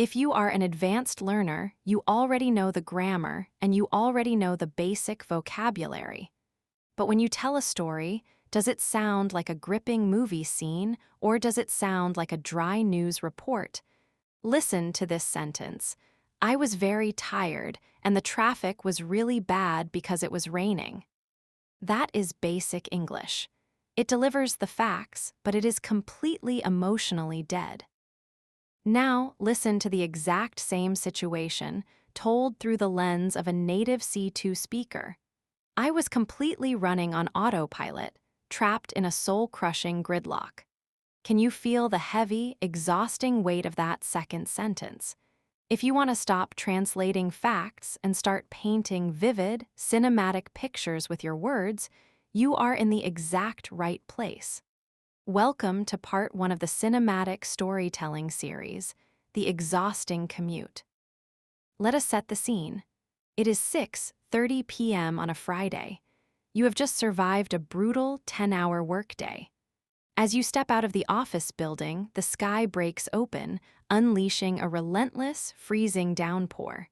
If you are an advanced learner, you already know the grammar and you already know the basic vocabulary. But when you tell a story, does it sound like a gripping movie scene or does it sound like a dry news report? Listen to this sentence. I was very tired and the traffic was really bad because it was raining. That is basic English. It delivers the facts, but it is completely emotionally dead. Now, listen to the exact same situation, told through the lens of a native C2 speaker. I was completely running on autopilot, trapped in a soul-crushing gridlock. Can you feel the heavy, exhausting weight of that second sentence? If you want to stop translating facts and start painting vivid, cinematic pictures with your words, you are in the exact right place. Welcome to part 1 of the cinematic storytelling series, The Exhausting Commute. Let us set the scene. It is 6:30 p.m. on a Friday. You have just survived a brutal 10-hour workday. As you step out of the office building, the sky breaks open, unleashing a relentless, freezing downpour.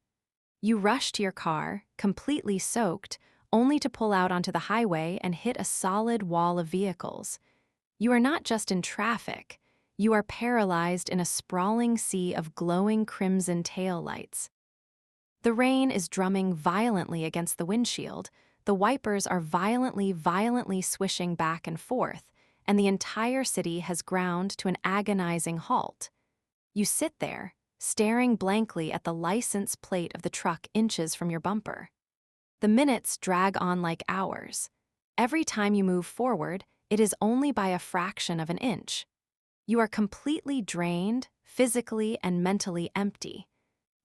You rush to your car, completely soaked, only to pull out onto the highway and hit a solid wall of vehicles. You are not just in traffic, you are paralyzed in a sprawling sea of glowing crimson taillights. The rain is drumming violently against the windshield, the wipers are violently swishing back and forth, and the entire city has ground to an agonizing halt. You sit there, staring blankly at the license plate of the truck inches from your bumper. The minutes drag on like hours. Every time you move forward, it is only by a fraction of an inch. You are completely drained, physically and mentally empty.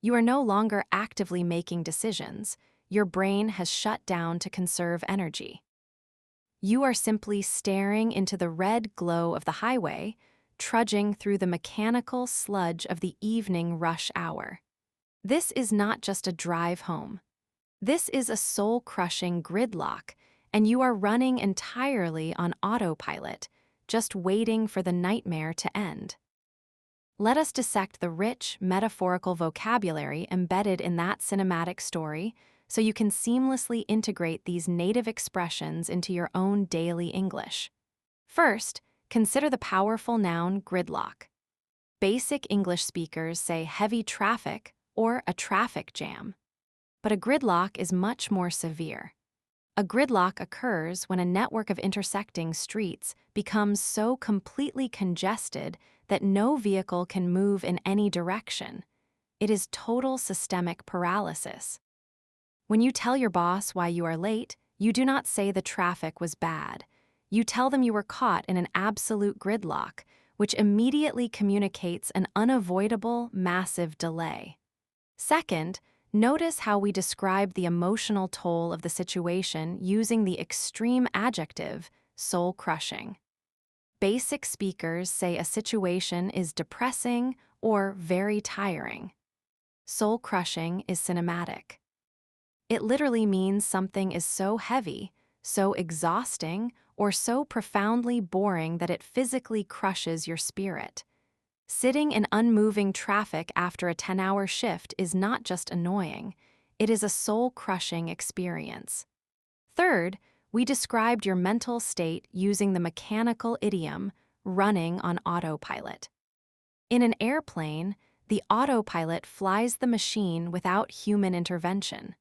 You are no longer actively making decisions. Your brain has shut down to conserve energy. You are simply staring into the red glow of the highway, trudging through the mechanical sludge of the evening rush hour. This is not just a drive home. This is a soul-crushing gridlock, and you are running entirely on autopilot, just waiting for the nightmare to end. Let us dissect the rich, metaphorical vocabulary embedded in that cinematic story so you can seamlessly integrate these native expressions into your own daily English. First, consider the powerful noun gridlock. Basic English speakers say heavy traffic or a traffic jam. But a gridlock is much more severe. A gridlock occurs when a network of intersecting streets becomes so completely congested that no vehicle can move in any direction. It is total systemic paralysis. When you tell your boss why you are late, you do not say the traffic was bad. You tell them you were caught in an absolute gridlock, which immediately communicates an unavoidable, massive delay. Second, notice how we describe the emotional toll of the situation using the extreme adjective, soul-crushing. Basic speakers say a situation is depressing or very tiring. Soul-crushing is cinematic. It literally means something is so heavy, so exhausting, or so profoundly boring that it physically crushes your spirit. Sitting in unmoving traffic after a 10-hour shift is not just annoying, it is a soul-crushing experience. Third, we described your mental state using the mechanical idiom, running on autopilot. In an airplane, the autopilot flies the machine without human intervention.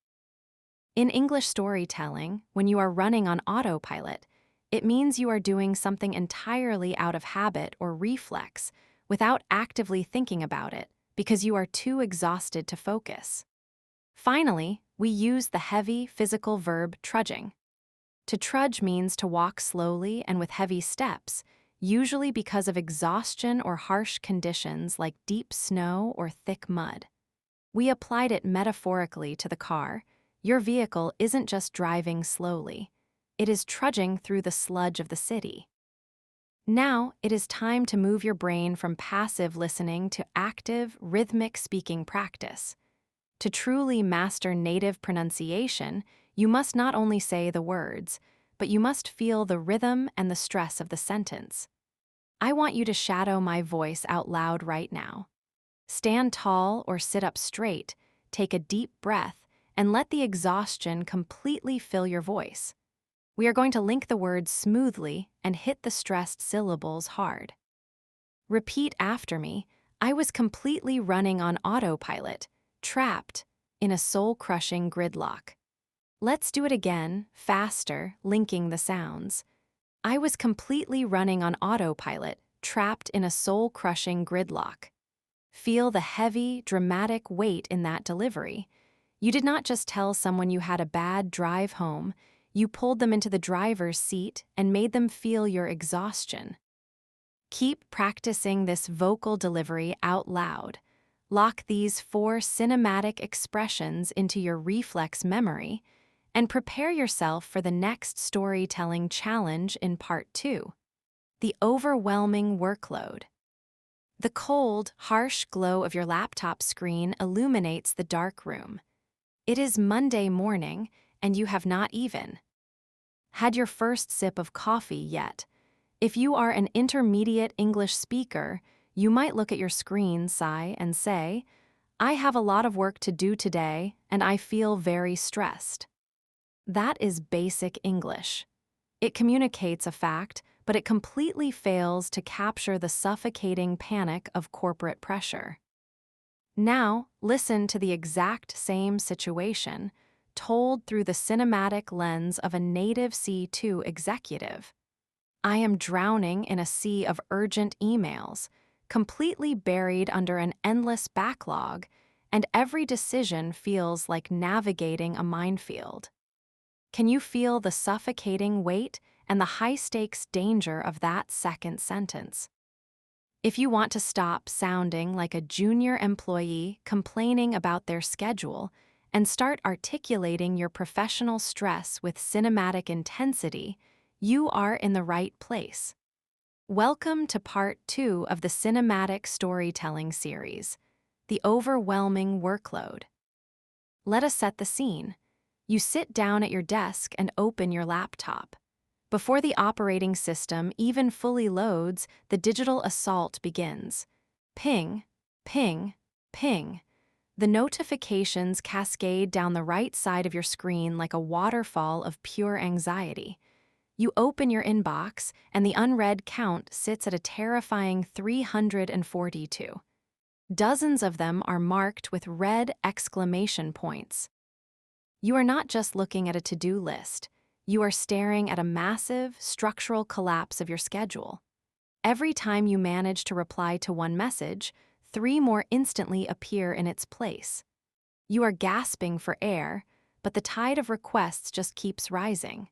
In English storytelling, when you are running on autopilot, it means you are doing something entirely out of habit or reflex, without actively thinking about it, because you are too exhausted to focus. Finally, we use the heavy physical verb trudging. To trudge means to walk slowly and with heavy steps, usually because of exhaustion or harsh conditions like deep snow or thick mud. We applied it metaphorically to the car. Your vehicle isn't just driving slowly. It is trudging through the sludge of the city. Now, it is time to move your brain from passive listening to active, rhythmic speaking practice. To truly master native pronunciation, you must not only say the words, but you must feel the rhythm and the stress of the sentence. I want you to shadow my voice out loud right now. Stand tall or sit up straight, take a deep breath, and let the exhaustion completely fill your voice. We are going to link the words smoothly and hit the stressed syllables hard. Repeat after me. I was completely running on autopilot, trapped in a soul-crushing gridlock. Let's do it again, faster, linking the sounds. I was completely running on autopilot, trapped in a soul-crushing gridlock. Feel the heavy, dramatic weight in that delivery. You did not just tell someone you had a bad drive home, you pulled them into the driver's seat and made them feel your exhaustion. Keep practicing this vocal delivery out loud. Lock these 4 cinematic expressions into your reflex memory and prepare yourself for the next storytelling challenge in Part 2. The overwhelming workload. The cold, harsh glow of your laptop screen illuminates the dark room. It is Monday morning, and you have not even had your first sip of coffee yet. If you are an intermediate English speaker, you might look at your screen, sigh, and say, "I have a lot of work to do today, and I feel very stressed." That is basic English. It communicates a fact, but it completely fails to capture the suffocating panic of corporate pressure. Now, listen to the exact same situation, told through the cinematic lens of a native C2 executive. I am drowning in a sea of urgent emails, completely buried under an endless backlog, and every decision feels like navigating a minefield. Can you feel the suffocating weight and the high-stakes danger of that second sentence? If you want to stop sounding like a junior employee complaining about their schedule and start articulating your professional stress with cinematic intensity, you are in the right place. Welcome to Part 2 of the Cinematic Storytelling Series, The Overwhelming Workload. Let us set the scene. You sit down at your desk and open your laptop. Before the operating system even fully loads, the digital assault begins. Ping, ping, ping. The notifications cascade down the right side of your screen like a waterfall of pure anxiety. You open your inbox, and the unread count sits at a terrifying 342. Dozens of them are marked with red exclamation points. You are not just looking at a to-do list. You are staring at a massive, structural collapse of your schedule. Every time you manage to reply to one message, 3 more instantly appear in its place. You are gasping for air, but the tide of requests just keeps rising.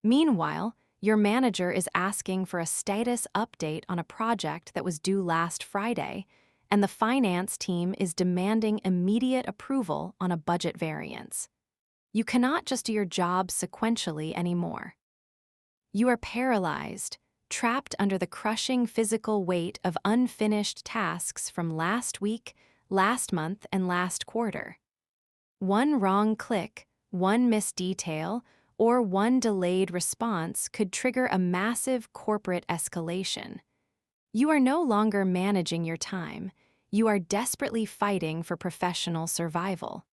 Meanwhile, your manager is asking for a status update on a project that was due last Friday, and the finance team is demanding immediate approval on a budget variance. You cannot just do your job sequentially anymore. You are paralyzed, trapped under the crushing physical weight of unfinished tasks from last week, last month, and last quarter. One wrong click, one missed detail, or one delayed response could trigger a massive corporate escalation. You are no longer managing your time. You are desperately fighting for professional survival.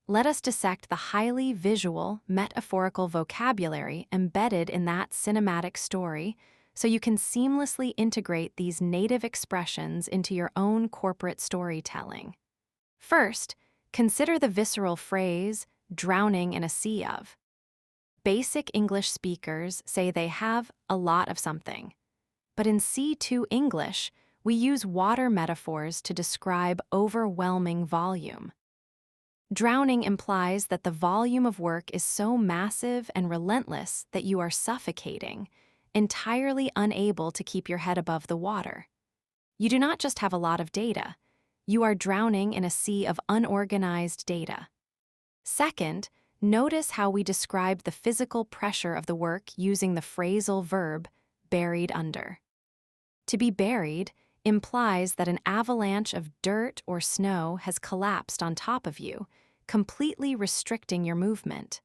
Let us dissect the highly visual, metaphorical vocabulary embedded in that cinematic story so you can seamlessly integrate these native expressions into your own corporate storytelling. First, consider the visceral phrase, drowning in a sea of. Basic English speakers say they have a lot of something. But in C2 English, we use water metaphors to describe overwhelming volume. Drowning implies that the volume of work is so massive and relentless that you are suffocating, entirely unable to keep your head above the water. You do not just have a lot of data. You are drowning in a sea of unorganized data. Second, notice how we describe the physical pressure of the work using the phrasal verb, buried under. To be buried implies that an avalanche of dirt or snow has collapsed on top of you, completely restricting your movement.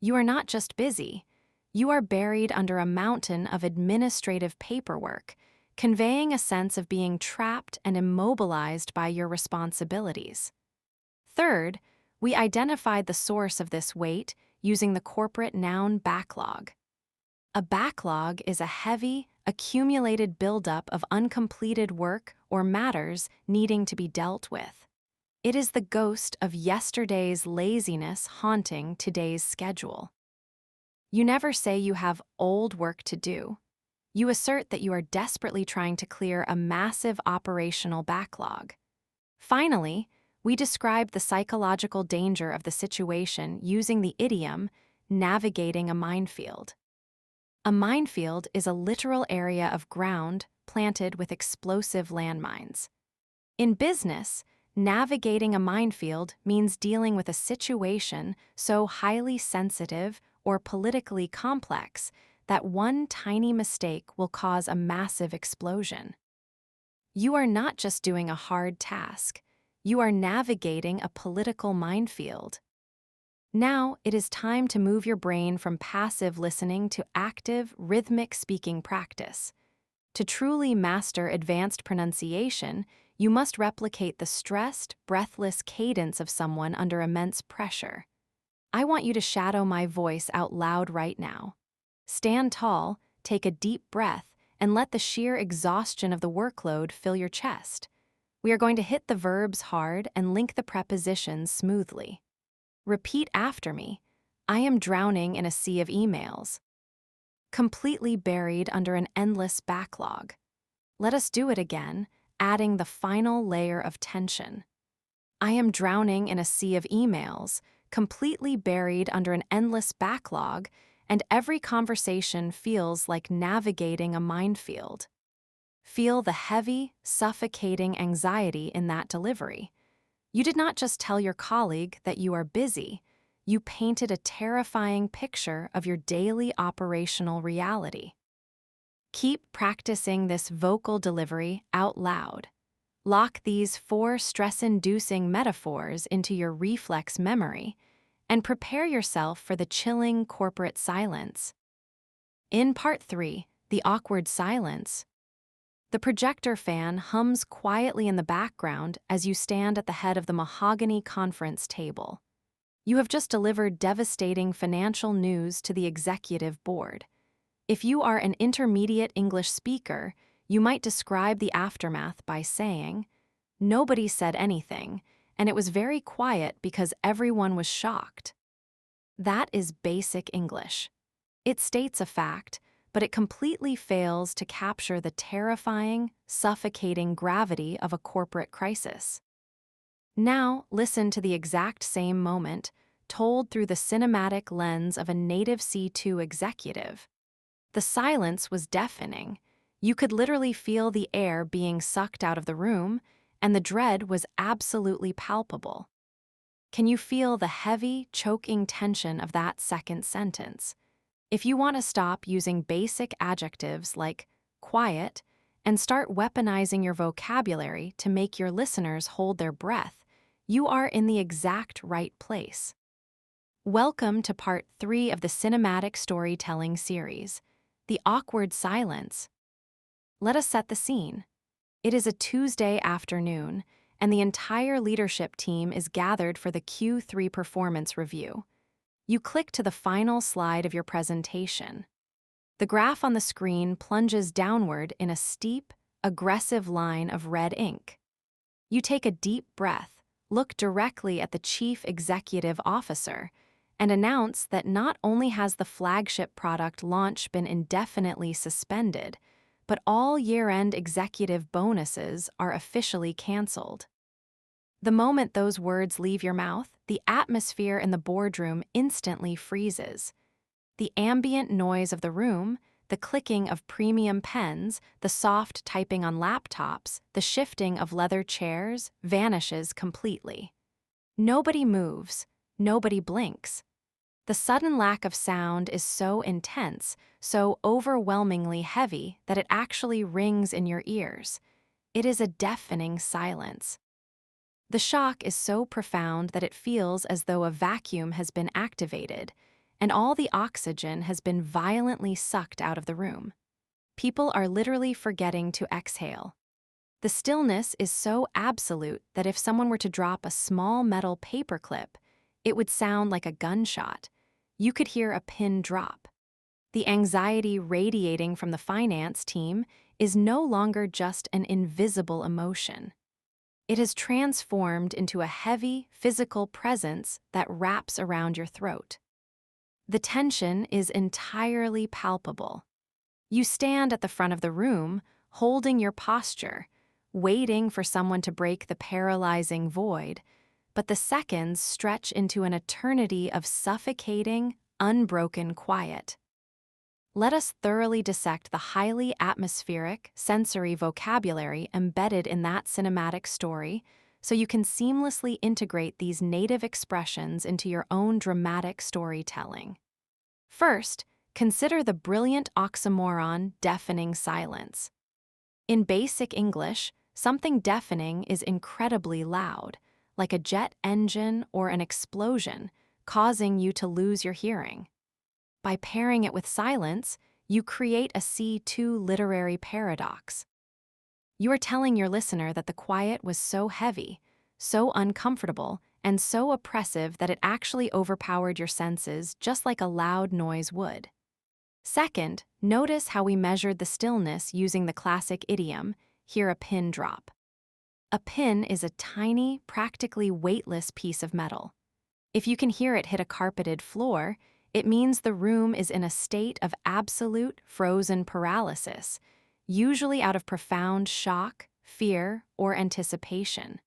You are not just busy. You are buried under a mountain of administrative paperwork, conveying a sense of being trapped and immobilized by your responsibilities. Third, we identified the source of this weight using the corporate noun backlog. A backlog is a heavy, accumulated buildup of uncompleted work or matters needing to be dealt with. It is the ghost of yesterday's laziness haunting today's schedule. You never say you have old work to do. You assert that you are desperately trying to clear a massive operational backlog. Finally, we described the psychological danger of the situation using the idiom, navigating a minefield. A minefield is a literal area of ground planted with explosive landmines. In business, navigating a minefield means dealing with a situation so highly sensitive or politically complex that one tiny mistake will cause a massive explosion. You are not just doing a hard task, you are navigating a political minefield. Now it is time to move your brain from passive listening to active, rhythmic speaking practice. To truly master advanced pronunciation, you must replicate the stressed, breathless cadence of someone under immense pressure. I want you to shadow my voice out loud right now. Stand tall, take a deep breath, and let the sheer exhaustion of the workload fill your chest. We are going to hit the verbs hard and link the prepositions smoothly. Repeat after me. I am drowning in a sea of emails. Completely buried under an endless backlog. Let us do it again, adding the final layer of tension. I am drowning in a sea of emails, completely buried under an endless backlog, and every conversation feels like navigating a minefield. Feel the heavy, suffocating anxiety in that delivery. You did not just tell your colleague that you are busy, you painted a terrifying picture of your daily operational reality. Keep practicing this vocal delivery out loud. Lock these 4 stress-inducing metaphors into your reflex memory and prepare yourself for the chilling corporate silence. In Part 3, the awkward silence, the projector fan hums quietly in the background as you stand at the head of the mahogany conference table. You have just delivered devastating financial news to the executive board. If you are an intermediate English speaker, you might describe the aftermath by saying, "Nobody said anything, and it was very quiet because everyone was shocked." That is basic English. It states a fact, but it completely fails to capture the terrifying, suffocating gravity of a corporate crisis. Now, listen to the exact same moment, told through the cinematic lens of a native C2 executive. The silence was deafening. You could literally feel the air being sucked out of the room, and the dread was absolutely palpable. Can you feel the heavy, choking tension of that second sentence? If you want to stop using basic adjectives like quiet and start weaponizing your vocabulary to make your listeners hold their breath, you are in the exact right place. Welcome to Part 3 of the Cinematic Storytelling series, The Awkward Silence. Let us set the scene. It is a Tuesday afternoon, and the entire leadership team is gathered for the Q3 performance review. You click to the final slide of your presentation. The graph on the screen plunges downward in a steep, aggressive line of red ink. You take a deep breath, look directly at the chief executive officer, and announce that not only has the flagship product launch been indefinitely suspended, but all year-end executive bonuses are officially canceled. The moment those words leave your mouth, the atmosphere in the boardroom instantly freezes. The ambient noise of the room, the clicking of premium pens, the soft typing on laptops, the shifting of leather chairs vanishes completely. Nobody moves, nobody blinks. The sudden lack of sound is so intense, so overwhelmingly heavy that it actually rings in your ears. It is a deafening silence. The shock is so profound that it feels as though a vacuum has been activated, and all the oxygen has been violently sucked out of the room. People are literally forgetting to exhale. The stillness is so absolute that if someone were to drop a small metal paperclip, it would sound like a gunshot. You could hear a pin drop. The anxiety radiating from the finance team is no longer just an invisible emotion. It has transformed into a heavy, physical presence that wraps around your throat. The tension is entirely palpable. You stand at the front of the room, holding your posture, waiting for someone to break the paralyzing void, but the seconds stretch into an eternity of suffocating, unbroken quiet. Let us thoroughly dissect the highly atmospheric, sensory vocabulary embedded in that cinematic story so you can seamlessly integrate these native expressions into your own dramatic storytelling. First, consider the brilliant oxymoron deafening silence. In basic English, something deafening is incredibly loud, like a jet engine or an explosion, causing you to lose your hearing. By pairing it with silence, you create a C2 literary paradox. You are telling your listener that the quiet was so heavy, so uncomfortable, and so oppressive that it actually overpowered your senses just like a loud noise would. Second, notice how we measured the stillness using the classic idiom, hear a pin drop. A pin is a tiny, practically weightless piece of metal. If you can hear it hit a carpeted floor, it means the room is in a state of absolute frozen paralysis, usually out of profound shock, fear, or anticipation.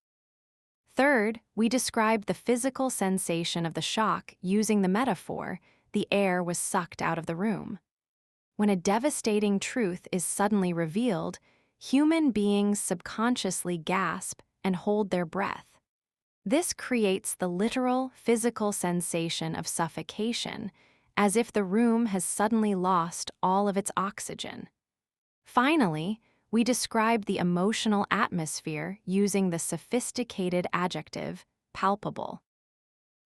Third, we described the physical sensation of the shock using the metaphor, the air was sucked out of the room. When a devastating truth is suddenly revealed, human beings subconsciously gasp and hold their breath. This creates the literal, physical sensation of suffocation, as if the room has suddenly lost all of its oxygen. Finally, we described the emotional atmosphere using the sophisticated adjective, palpable.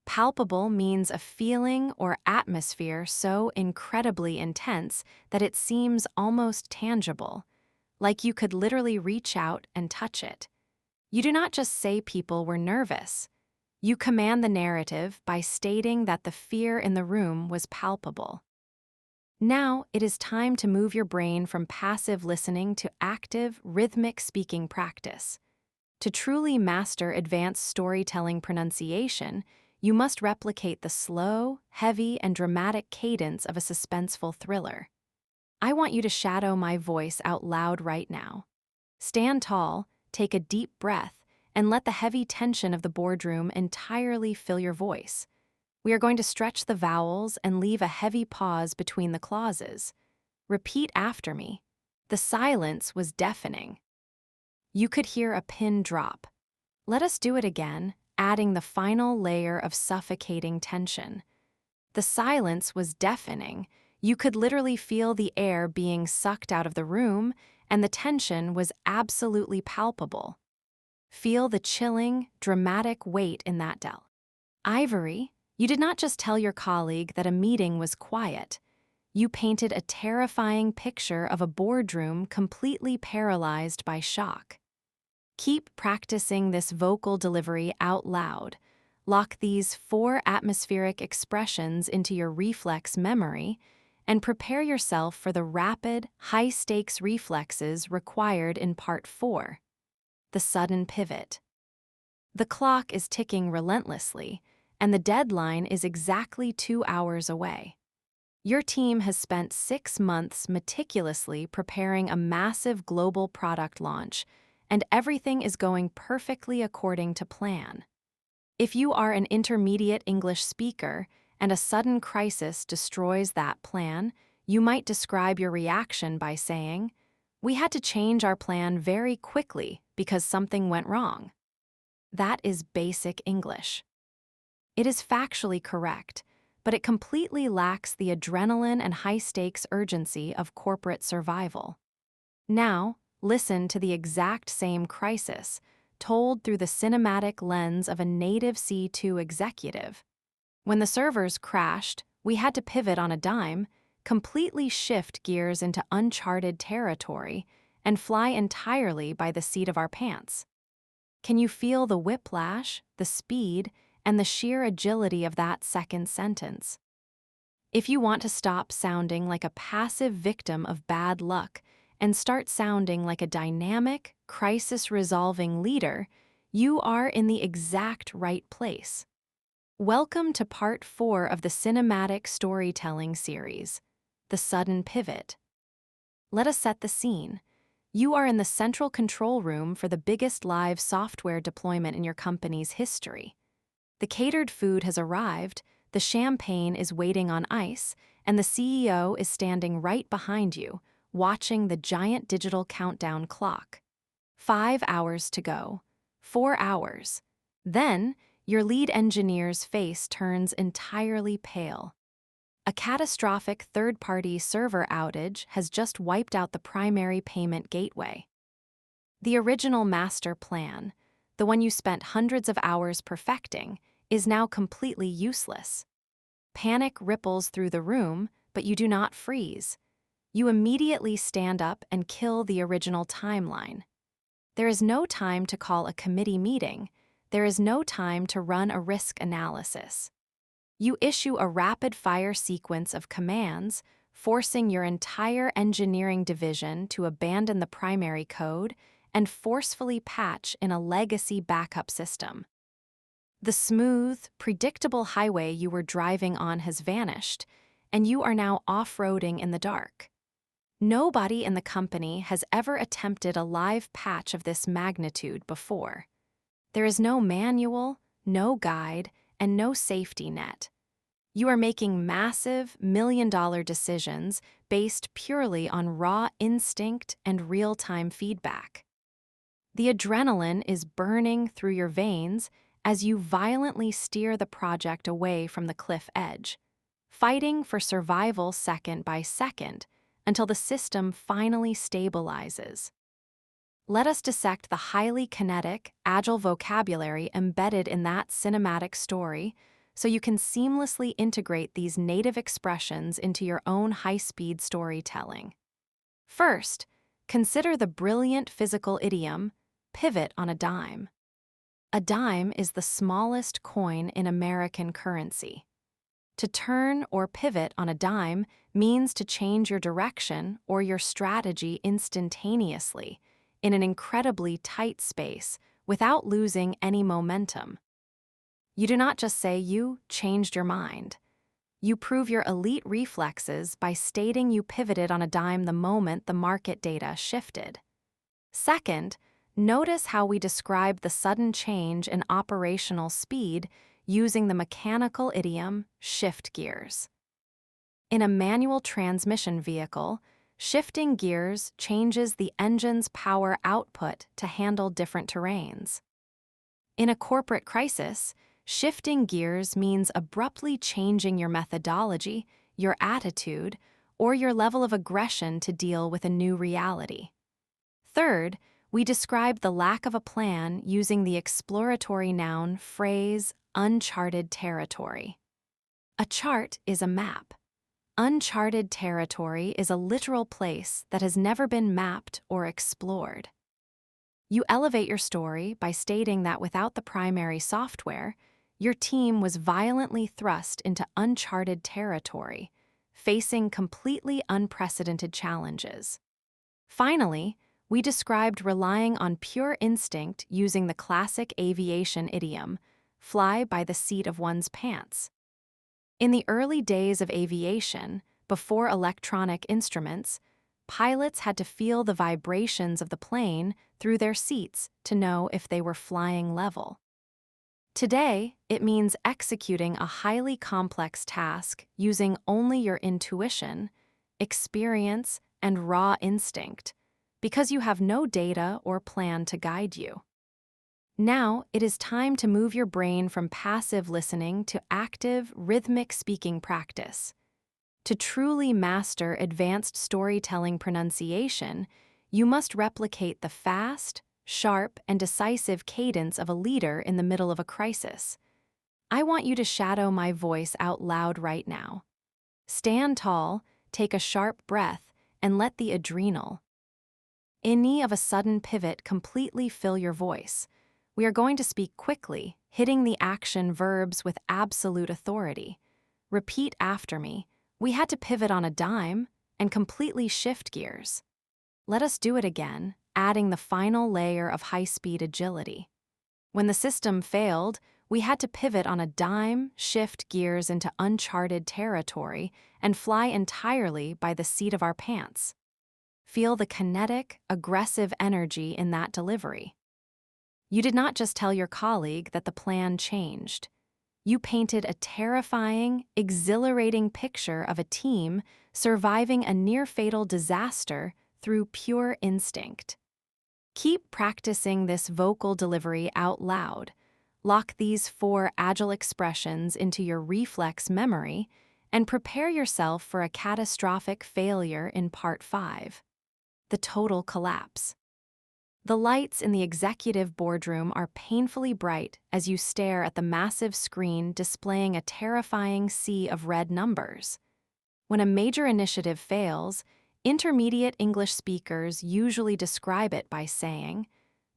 Palpable means a feeling or atmosphere so incredibly intense that it seems almost tangible, like you could literally reach out and touch it. You do not just say people were nervous. You command the narrative by stating that the fear in the room was palpable. Now, it is time to move your brain from passive listening to active, rhythmic speaking practice. To truly master advanced storytelling pronunciation, you must replicate the slow, heavy, and dramatic cadence of a suspenseful thriller. I want you to shadow my voice out loud right now. Stand tall, take a deep breath, and let the heavy tension of the boardroom entirely fill your voice. We are going to stretch the vowels and leave a heavy pause between the clauses. Repeat after me. The silence was deafening. You could hear a pin drop. Let us do it again, adding the final layer of suffocating tension. The silence was deafening. You could literally feel the air being sucked out of the room, and the tension was absolutely palpable. Feel the chilling, dramatic weight in that dell. Ivory, you did not just tell your colleague that a meeting was quiet. You painted a terrifying picture of a boardroom completely paralyzed by shock. Keep practicing this vocal delivery out loud. Lock these 4 atmospheric expressions into your reflex memory, and prepare yourself for the rapid, high-stakes reflexes required in Part 4. The sudden pivot. The clock is ticking relentlessly, and the deadline is exactly 2 hours away. Your team has spent 6 months meticulously preparing a massive global product launch, and everything is going perfectly according to plan. If you are an intermediate English speaker and a sudden crisis destroys that plan, you might describe your reaction by saying, "We had to change our plan very quickly because something went wrong." That is basic English. It is factually correct, but it completely lacks the adrenaline and high-stakes urgency of corporate survival. Now, listen to the exact same crisis, told through the cinematic lens of a native C2 executive. When the servers crashed, we had to pivot on a dime. completely shift gears into uncharted territory, and fly entirely by the seat of our pants. Can you feel the whiplash, the speed, and the sheer agility of that second sentence? If you want to stop sounding like a passive victim of bad luck and start sounding like a dynamic, crisis-resolving leader, you are in the exact right place. Welcome to Part 4 of the Cinematic Storytelling series, The Sudden Pivot. Let us set the scene. You are in the central control room for the biggest live software deployment in your company's history. The catered food has arrived, the champagne is waiting on ice, and the CEO is standing right behind you, watching the giant digital countdown clock. 5 hours to go. 4 hours. Then, your lead engineer's face turns entirely pale. A catastrophic third-party server outage has just wiped out the primary payment gateway. The original master plan, the one you spent hundreds of hours perfecting, is now completely useless. Panic ripples through the room, but you do not freeze. You immediately stand up and kill the original timeline. There is no time to call a committee meeting. There is no time to run a risk analysis. You issue a rapid-fire sequence of commands, forcing your entire engineering division to abandon the primary code and forcefully patch in a legacy backup system. The smooth, predictable highway you were driving on has vanished, and you are now off-roading in the dark. Nobody in the company has ever attempted a live patch of this magnitude before. There is no manual, no guide, and no safety net. You are making massive, million-dollar decisions based purely on raw instinct and real-time feedback. The adrenaline is burning through your veins as you violently steer the project away from the cliff edge, fighting for survival second by second until the system finally stabilizes. Let us dissect the highly kinetic, agile vocabulary embedded in that cinematic story so you can seamlessly integrate these native expressions into your own high-speed storytelling. First, consider the brilliant physical idiom, pivot on a dime. A dime is the smallest coin in American currency. To turn or pivot on a dime means to change your direction or your strategy instantaneously, in an incredibly tight space, without losing any momentum. You do not just say you changed your mind. You prove your elite reflexes by stating you pivoted on a dime the moment the market data shifted. Second, notice how we describe the sudden change in operational speed using the mechanical idiom shift gears. In a manual transmission vehicle, shifting gears changes the engine's power output to handle different terrains. In a corporate crisis, shifting gears means abruptly changing your methodology, your attitude, or your level of aggression to deal with a new reality. Third, we describe the lack of a plan using the exploratory noun phrase uncharted territory. A chart is a map. Uncharted territory is a literal place that has never been mapped or explored. You elevate your story by stating that without the primary software, your team was violently thrust into uncharted territory, facing completely unprecedented challenges. Finally, we described relying on pure instinct using the classic aviation idiom, fly by the seat of one's pants. In the early days of aviation, before electronic instruments, pilots had to feel the vibrations of the plane through their seats to know if they were flying level. Today, it means executing a highly complex task using only your intuition, experience, and raw instinct, because you have no data or plan to guide you. Now, it is time to move your brain from passive listening to active, rhythmic speaking practice. To truly master advanced storytelling pronunciation, you must replicate the fast, sharp, and decisive cadence of a leader in the middle of a crisis. I want you to shadow my voice out loud right now. Stand tall, take a sharp breath and let the adrenal inni of a sudden pivot completely fill your voice. We are going to speak quickly, hitting the action verbs with absolute authority. Repeat after me. We had to pivot on a dime and completely shift gears. Let us do it again, adding the final layer of high-speed agility. When the system failed, we had to pivot on a dime, shift gears into uncharted territory, and fly entirely by the seat of our pants. Feel the kinetic, aggressive energy in that delivery. You did not just tell your colleague that the plan changed. You painted a terrifying, exhilarating picture of a team surviving a near-fatal disaster through pure instinct. Keep practicing this vocal delivery out loud. Lock these 4 agile expressions into your reflex memory and prepare yourself for a catastrophic failure in Part 5. The total collapse. The lights in the executive boardroom are painfully bright as you stare at the massive screen displaying a terrifying sea of red numbers. When a major initiative fails, intermediate English speakers usually describe it by saying,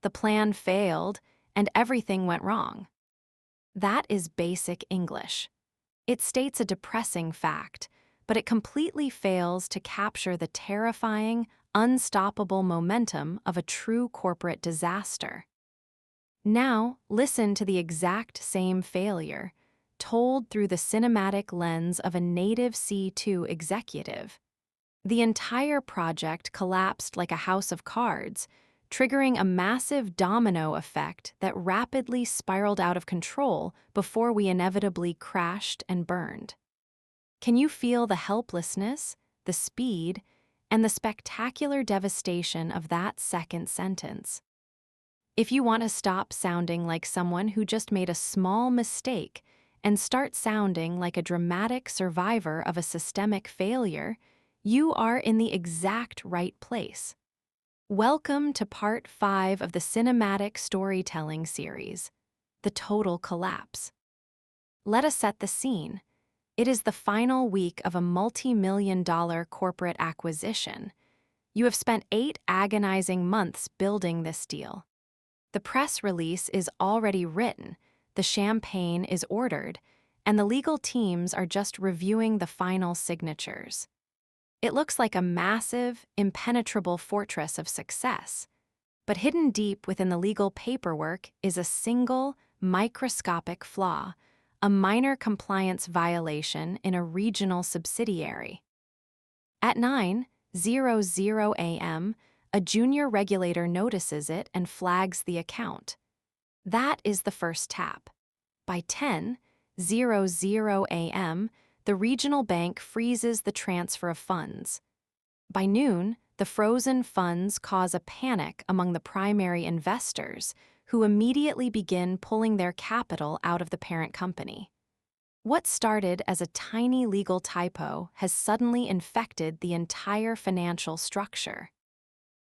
"The plan failed and everything went wrong." That is basic English. It states a depressing fact, but it completely fails to capture the terrifying, unstoppable momentum of a true corporate disaster. Now, listen to the exact same failure, told through the cinematic lens of a native C2 executive. The entire project collapsed like a house of cards, triggering a massive domino effect that rapidly spiraled out of control before we inevitably crashed and burned. Can you feel the helplessness, the speed, and the spectacular devastation of that second sentence? If you want to stop sounding like someone who just made a small mistake and start sounding like a dramatic survivor of a systemic failure, you are in the exact right place. Welcome to Part 5 of the cinematic storytelling series, The Total Collapse. Let us set the scene. It is the final week of a multi-million-dollar corporate acquisition. You have spent 8 agonizing months building this deal. The press release is already written, the champagne is ordered, and the legal teams are just reviewing the final signatures. It looks like a massive, impenetrable fortress of success, but hidden deep within the legal paperwork is a single, microscopic flaw, a minor compliance violation in a regional subsidiary. At 9:00 a.m., a junior regulator notices it and flags the account. That is the first tap. By 10:00 a.m., the regional bank freezes the transfer of funds. By noon, the frozen funds cause a panic among the primary investors, who immediately begin pulling their capital out of the parent company. What started as a tiny legal typo has suddenly infected the entire financial structure.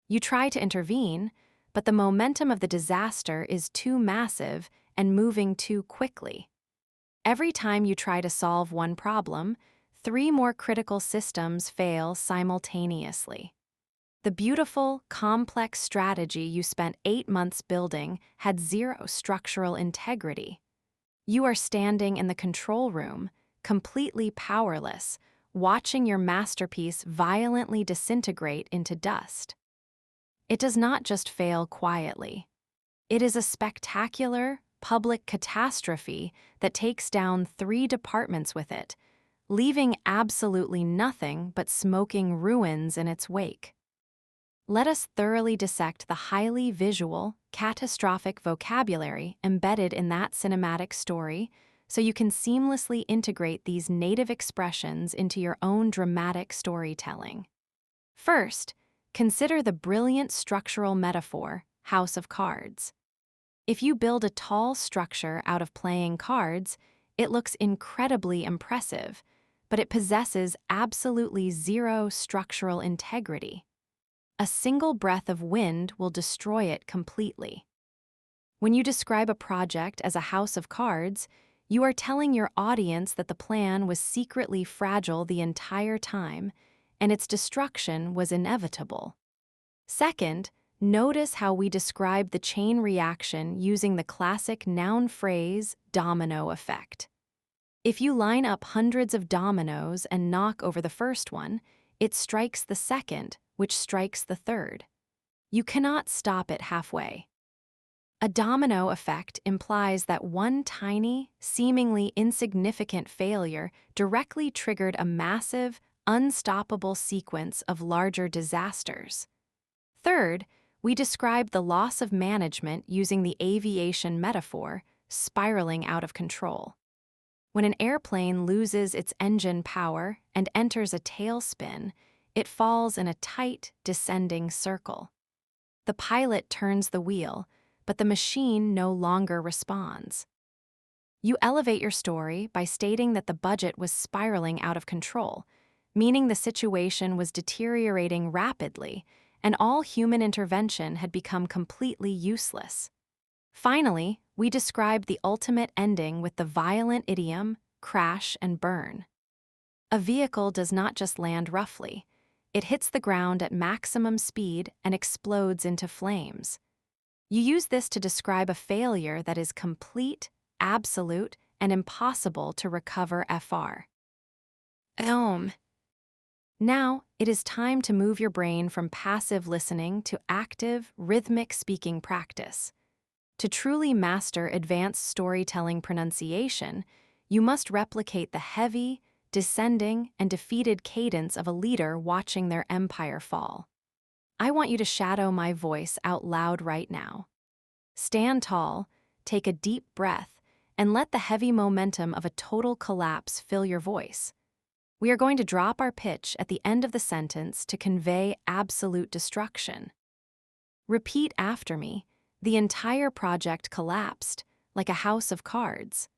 You try to intervene, but the momentum of the disaster is too massive and moving too quickly. Every time you try to solve one problem, 3 more critical systems fail simultaneously. The beautiful, complex strategy you spent 8 months building had 0 structural integrity. You are standing in the control room, completely powerless, watching your masterpiece violently disintegrate into dust. It does not just fail quietly. It is a spectacular, public catastrophe that takes down 3 departments with it, leaving absolutely nothing but smoking ruins in its wake. Let us thoroughly dissect the highly visual, catastrophic vocabulary embedded in that cinematic story so you can seamlessly integrate these native expressions into your own dramatic storytelling. First, consider the brilliant structural metaphor, House of Cards. If you build a tall structure out of playing cards, it looks incredibly impressive, but it possesses absolutely 0 structural integrity. A single breath of wind will destroy it completely. When you describe a project as a house of cards, you are telling your audience that the plan was secretly fragile the entire time, and its destruction was inevitable. Second, notice how we describe the chain reaction using the classic noun phrase domino effect. If you line up hundreds of dominoes and knock over the first one, it strikes the second, which strikes the third. You cannot stop it halfway. A domino effect implies that one tiny, seemingly insignificant failure directly triggered a massive, unstoppable sequence of larger disasters. Third, we describe the loss of management using the aviation metaphor, spiraling out of control. When an airplane loses its engine power and enters a tailspin, it falls in a tight, descending circle. The pilot turns the wheel, but the machine no longer responds. You elevate your story by stating that the budget was spiraling out of control, meaning the situation was deteriorating rapidly and all human intervention had become completely useless. Finally, we describe the ultimate ending with the violent idiom, crash and burn. A vehicle does not just land roughly. It hits the ground at maximum speed and explodes into flames. You use this to describe a failure that is complete, absolute, and impossible to recover fr. Now, it is time to move your brain from passive listening to active, rhythmic speaking practice. To truly master advanced storytelling pronunciation, you must replicate the heavy, descending, and defeated cadence of a leader watching their empire fall. I want you to shadow my voice out loud right now. Stand tall, take a deep breath, and let the heavy momentum of a total collapse fill your voice. We are going to drop our pitch at the end of the sentence to convey absolute destruction. Repeat after me. The entire project collapsed, like a house of cards.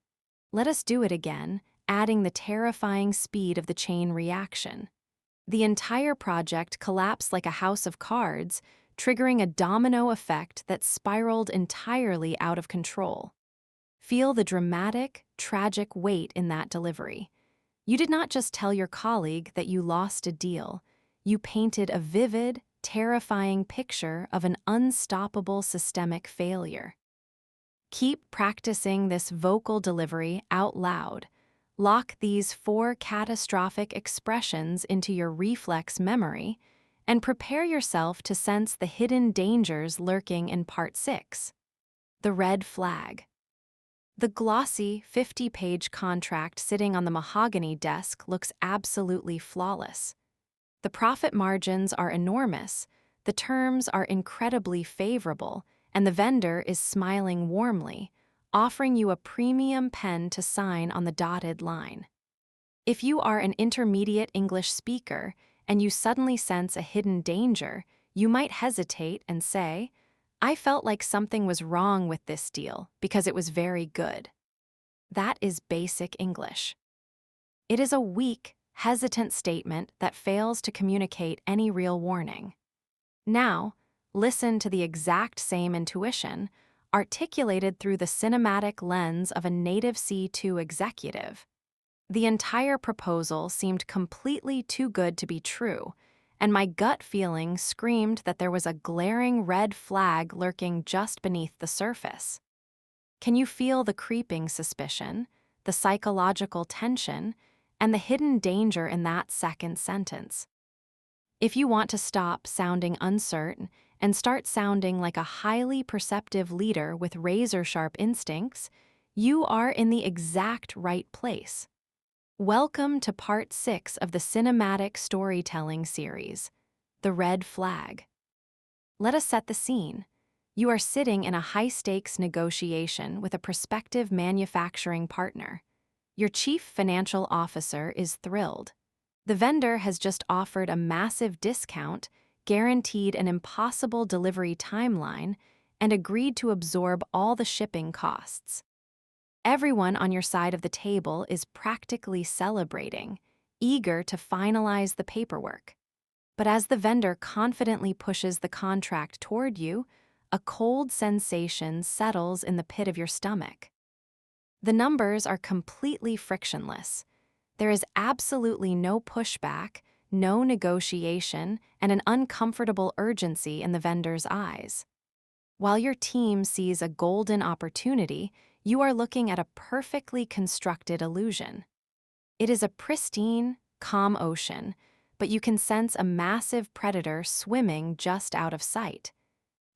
Let us do it again, adding the terrifying speed of the chain reaction. The entire project collapsed like a house of cards, triggering a domino effect that spiraled entirely out of control. Feel the dramatic, tragic weight in that delivery. You did not just tell your colleague that you lost a deal. You painted a vivid, terrifying picture of an unstoppable systemic failure. Keep practicing this vocal delivery out loud. Lock these 4 catastrophic expressions into your reflex memory and prepare yourself to sense the hidden dangers lurking in Part 6. The red flag. The glossy 50-page contract sitting on the mahogany desk looks absolutely flawless. The profit margins are enormous, the terms are incredibly favorable, and the vendor is smiling warmly, offering you a premium pen to sign on the dotted line. If you are an intermediate English speaker and you suddenly sense a hidden danger, you might hesitate and say, "I felt like something was wrong with this deal because it was very good." That is basic English. It is a weak, hesitant statement that fails to communicate any real warning. Now, listen to the exact same intuition, articulated through the cinematic lens of a native C2 executive. The entire proposal seemed completely too good to be true, and my gut feeling screamed that there was a glaring red flag lurking just beneath the surface. Can you feel the creeping suspicion, the psychological tension, and the hidden danger in that second sentence? If you want to stop sounding uncertain and start sounding like a highly perceptive leader with razor-sharp instincts, you are in the exact right place. Welcome to Part 6 of the cinematic storytelling series, The Red Flag. Let us set the scene. You are sitting in a high-stakes negotiation with a prospective manufacturing partner. Your chief financial officer is thrilled. The vendor has just offered a massive discount, guaranteed an impossible delivery timeline, and agreed to absorb all the shipping costs. Everyone on your side of the table is practically celebrating, eager to finalize the paperwork. But as the vendor confidently pushes the contract toward you, a cold sensation settles in the pit of your stomach. The numbers are completely frictionless. There is absolutely no pushback, no negotiation, and an uncomfortable urgency in the vendor's eyes. While your team sees a golden opportunity, you are looking at a perfectly constructed illusion. It is a pristine, calm ocean, but you can sense a massive predator swimming just out of sight.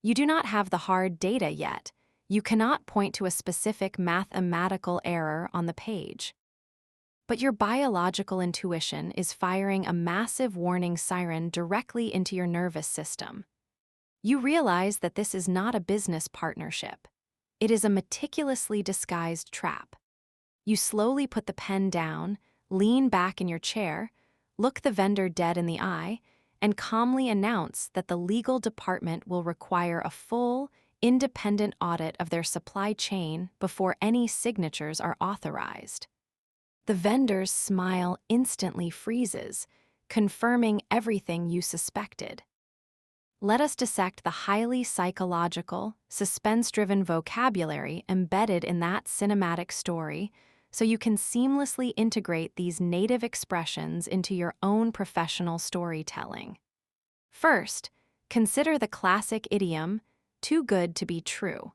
You do not have the hard data yet. You cannot point to a specific mathematical error on the page. But your biological intuition is firing a massive warning siren directly into your nervous system. You realize that this is not a business partnership. It is a meticulously disguised trap. You slowly put the pen down, lean back in your chair, look the vendor dead in the eye, and calmly announce that the legal department will require a full, independent audit of their supply chain before any signatures are authorized. The vendor's smile instantly freezes, confirming everything you suspected. Let us dissect the highly psychological, suspense-driven vocabulary embedded in that cinematic story so you can seamlessly integrate these native expressions into your own professional storytelling. First, consider the classic idiom, "too good to be true."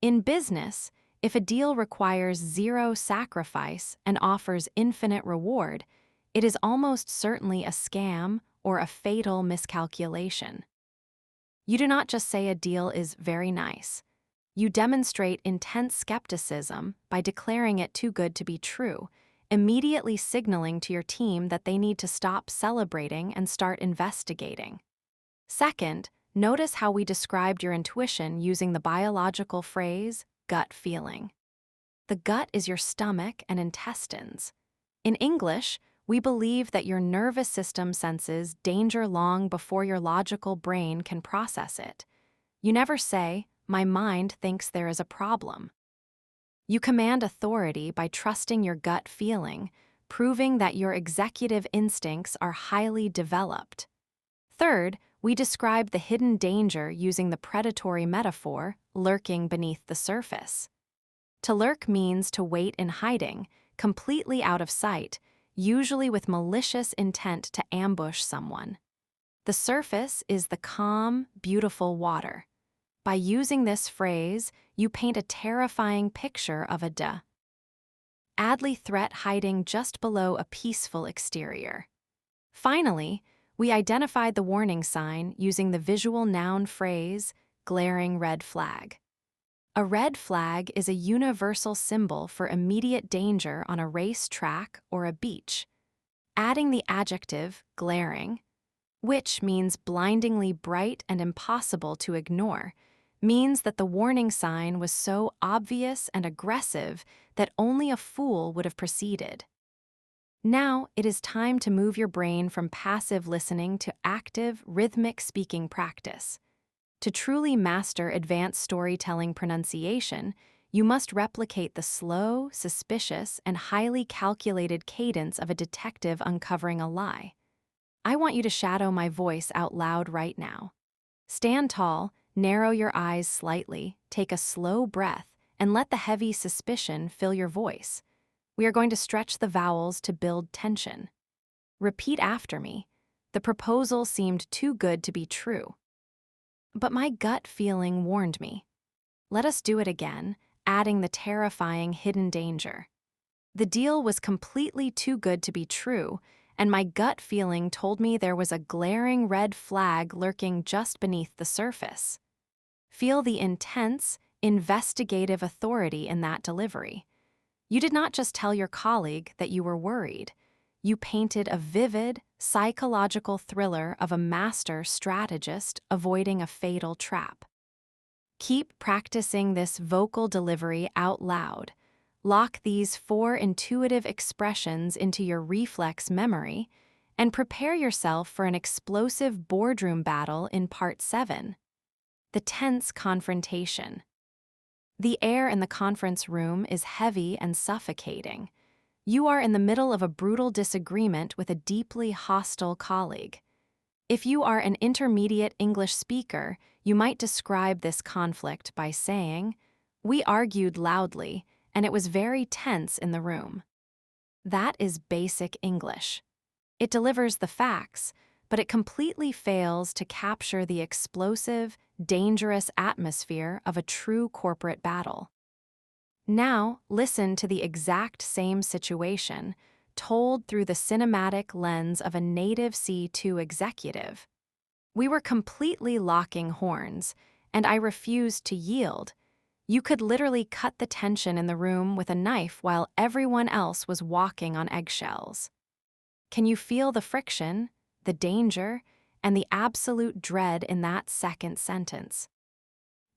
In business, if a deal requires zero sacrifice and offers infinite reward, it is almost certainly a scam or a fatal miscalculation. You do not just say a deal is very nice. You demonstrate intense skepticism by declaring it too good to be true, immediately signaling to your team that they need to stop celebrating and start investigating. Second, notice how we described your intuition using the biological phrase, gut feeling. The gut is your stomach and intestines. In English, we believe that your nervous system senses danger long before your logical brain can process it. You never say, "My mind thinks there is a problem." You command authority by trusting your gut feeling, proving that your executive instincts are highly developed. Third, we describe the hidden danger using the predatory metaphor, lurking beneath the surface. To lurk means to wait in hiding, completely out of sight, usually with malicious intent to ambush someone. The surface is the calm, beautiful water. By using this phrase, you paint a terrifying picture of a deadly threat hiding just below a peaceful exterior. Finally, we identified the warning sign using the visual noun phrase, glaring red flag. A red flag is a universal symbol for immediate danger on a race track or a beach. Adding the adjective, glaring, which means blindingly bright and impossible to ignore, means that the warning sign was so obvious and aggressive that only a fool would have proceeded. Now it is time to move your brain from passive listening to active, rhythmic speaking practice. To truly master advanced storytelling pronunciation, you must replicate the slow, suspicious, and highly calculated cadence of a detective uncovering a lie. I want you to shadow my voice out loud right now. Stand tall, narrow your eyes slightly, take a slow breath, and let the heavy suspicion fill your voice. We are going to stretch the vowels to build tension. Repeat after me. The proposal seemed too good to be true. But my gut feeling warned me. Let us do it again, adding the terrifying hidden danger. The deal was completely too good to be true, and my gut feeling told me there was a glaring red flag lurking just beneath the surface. Feel the intense, investigative authority in that delivery. You did not just tell your colleague that you were worried. You painted a vivid, psychological thriller of a master strategist avoiding a fatal trap. Keep practicing this vocal delivery out loud. Lock these 4 intuitive expressions into your reflex memory and prepare yourself for an explosive boardroom battle in Part 7. The tense confrontation. The air in the conference room is heavy and suffocating. You are in the middle of a brutal disagreement with a deeply hostile colleague. If you are an intermediate English speaker, you might describe this conflict by saying, "We argued loudly, and it was very tense in the room." That is basic English. It delivers the facts, but it completely fails to capture the explosive, dangerous atmosphere of a true corporate battle. Now, listen to the exact same situation, told through the cinematic lens of a native C2 executive. We were completely locking horns, and I refused to yield. You could literally cut the tension in the room with a knife while everyone else was walking on eggshells. Can you feel the friction, the danger, and the absolute dread in that second sentence?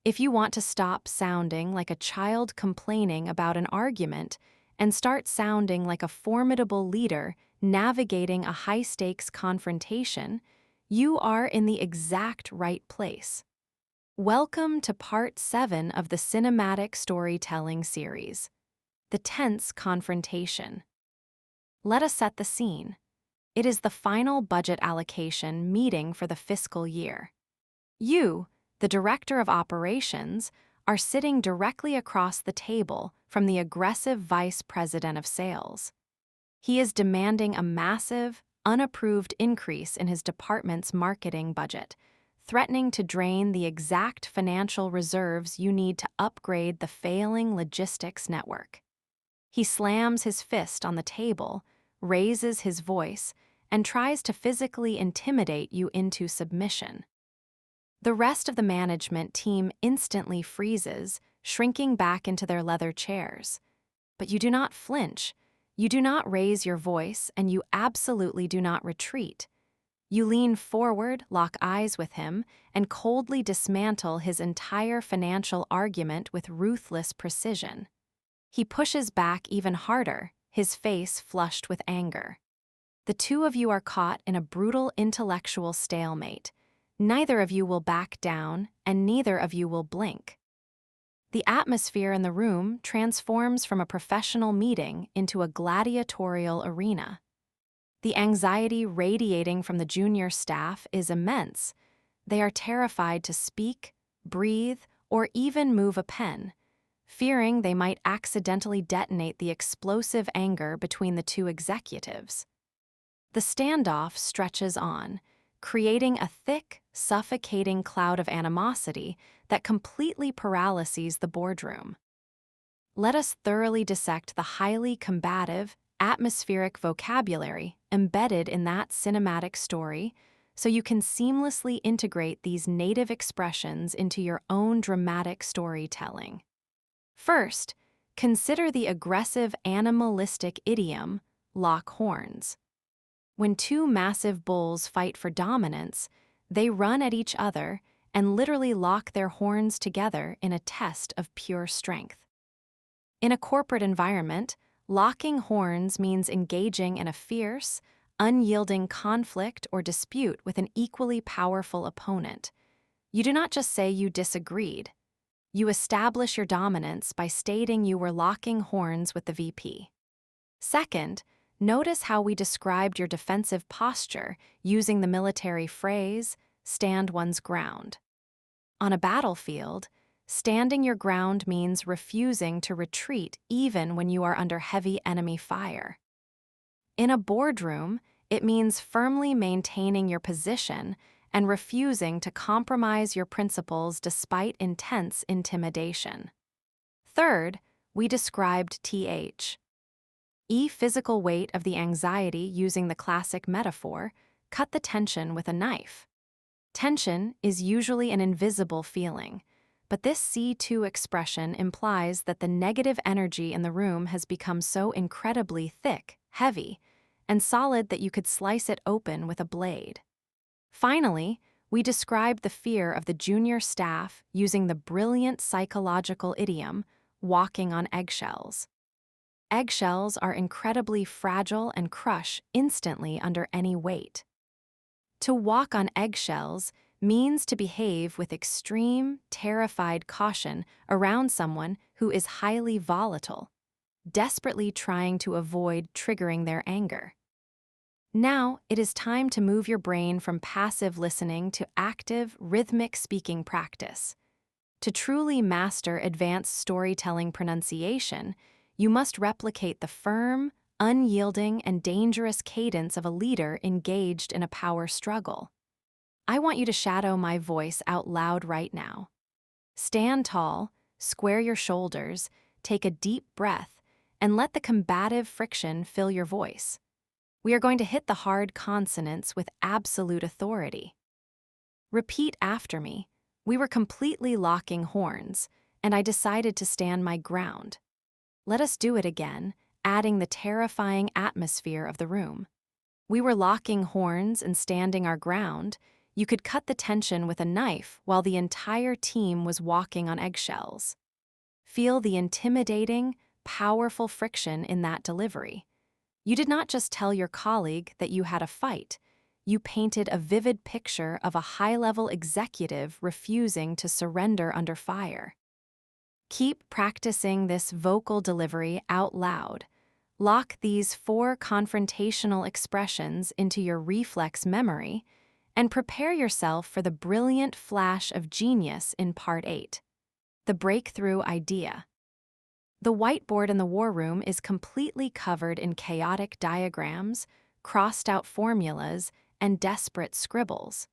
If you want to stop sounding like a child complaining about an argument and start sounding like a formidable leader navigating a high-stakes confrontation, you are in the exact right place. Welcome to Part 7 of the Cinematic Storytelling series, the tense confrontation. Let us set the scene. It is the final budget allocation meeting for the fiscal year. You, the director of operations, are sitting directly across the table from the aggressive vice president of sales. He is demanding a massive, unapproved increase in his department's marketing budget, threatening to drain the exact financial reserves you need to upgrade the failing logistics network. He slams his fist on the table, raises his voice, and tries to physically intimidate you into submission. The rest of the management team instantly freezes, shrinking back into their leather chairs. But you do not flinch, you do not raise your voice, and you absolutely do not retreat. You lean forward, lock eyes with him, and coldly dismantle his entire financial argument with ruthless precision. He pushes back even harder, his face flushed with anger. The two of you are caught in a brutal intellectual stalemate. Neither of you will back down, and neither of you will blink. The atmosphere in the room transforms from a professional meeting into a gladiatorial arena. The anxiety radiating from the junior staff is immense. They are terrified to speak, breathe, or even move a pen, fearing they might accidentally detonate the explosive anger between the two executives. The standoff stretches on, creating a thick, suffocating cloud of animosity that completely paralyses the boardroom. Let us thoroughly dissect the highly combative, atmospheric vocabulary embedded in that cinematic story so you can seamlessly integrate these native expressions into your own dramatic storytelling. First, consider the aggressive animalistic idiom, lock horns. When two massive bulls fight for dominance, they run at each other and literally lock their horns together in a test of pure strength. In a corporate environment, locking horns means engaging in a fierce, unyielding conflict or dispute with an equally powerful opponent. You do not just say you disagreed. You establish your dominance by stating you were locking horns with the VP. Second, notice how we described your defensive posture using the military phrase, stand one's ground. On a battlefield, standing your ground means refusing to retreat even when you are under heavy enemy fire. In a boardroom, it means firmly maintaining your position and refusing to compromise your principles despite intense intimidation. Third, we described physical weight of the anxiety using the classic metaphor, cut the tension with a knife. Tension is usually an invisible feeling, but this C2 expression implies that the negative energy in the room has become so incredibly thick, heavy, and solid that you could slice it open with a blade. Finally, we described the fear of the junior staff using the brilliant psychological idiom, walking on eggshells. Eggshells are incredibly fragile and crush instantly under any weight. To walk on eggshells means to behave with extreme, terrified caution around someone who is highly volatile, desperately trying to avoid triggering their anger. Now, it is time to move your brain from passive listening to active, rhythmic speaking practice. To truly master advanced storytelling pronunciation, you must replicate the firm, unyielding and dangerous cadence of a leader engaged in a power struggle. I want you to shadow my voice out loud right now. Stand tall, square your shoulders, take a deep breath, and let the combative friction fill your voice. We are going to hit the hard consonants with absolute authority. Repeat after me. We were completely locking horns, and I decided to stand my ground. Let us do it again, adding the terrifying atmosphere of the room. We were locking horns and standing our ground. You could cut the tension with a knife while the entire team was walking on eggshells. Feel the intimidating, powerful friction in that delivery. You did not just tell your colleague that you had a fight. You painted a vivid picture of a high-level executive refusing to surrender under fire. Keep practicing this vocal delivery out loud. Lock these 4 confrontational expressions into your reflex memory and prepare yourself for the brilliant flash of genius in Part 8. The breakthrough idea. The whiteboard in the war room is completely covered in chaotic diagrams, crossed-out formulas, and desperate scribbles.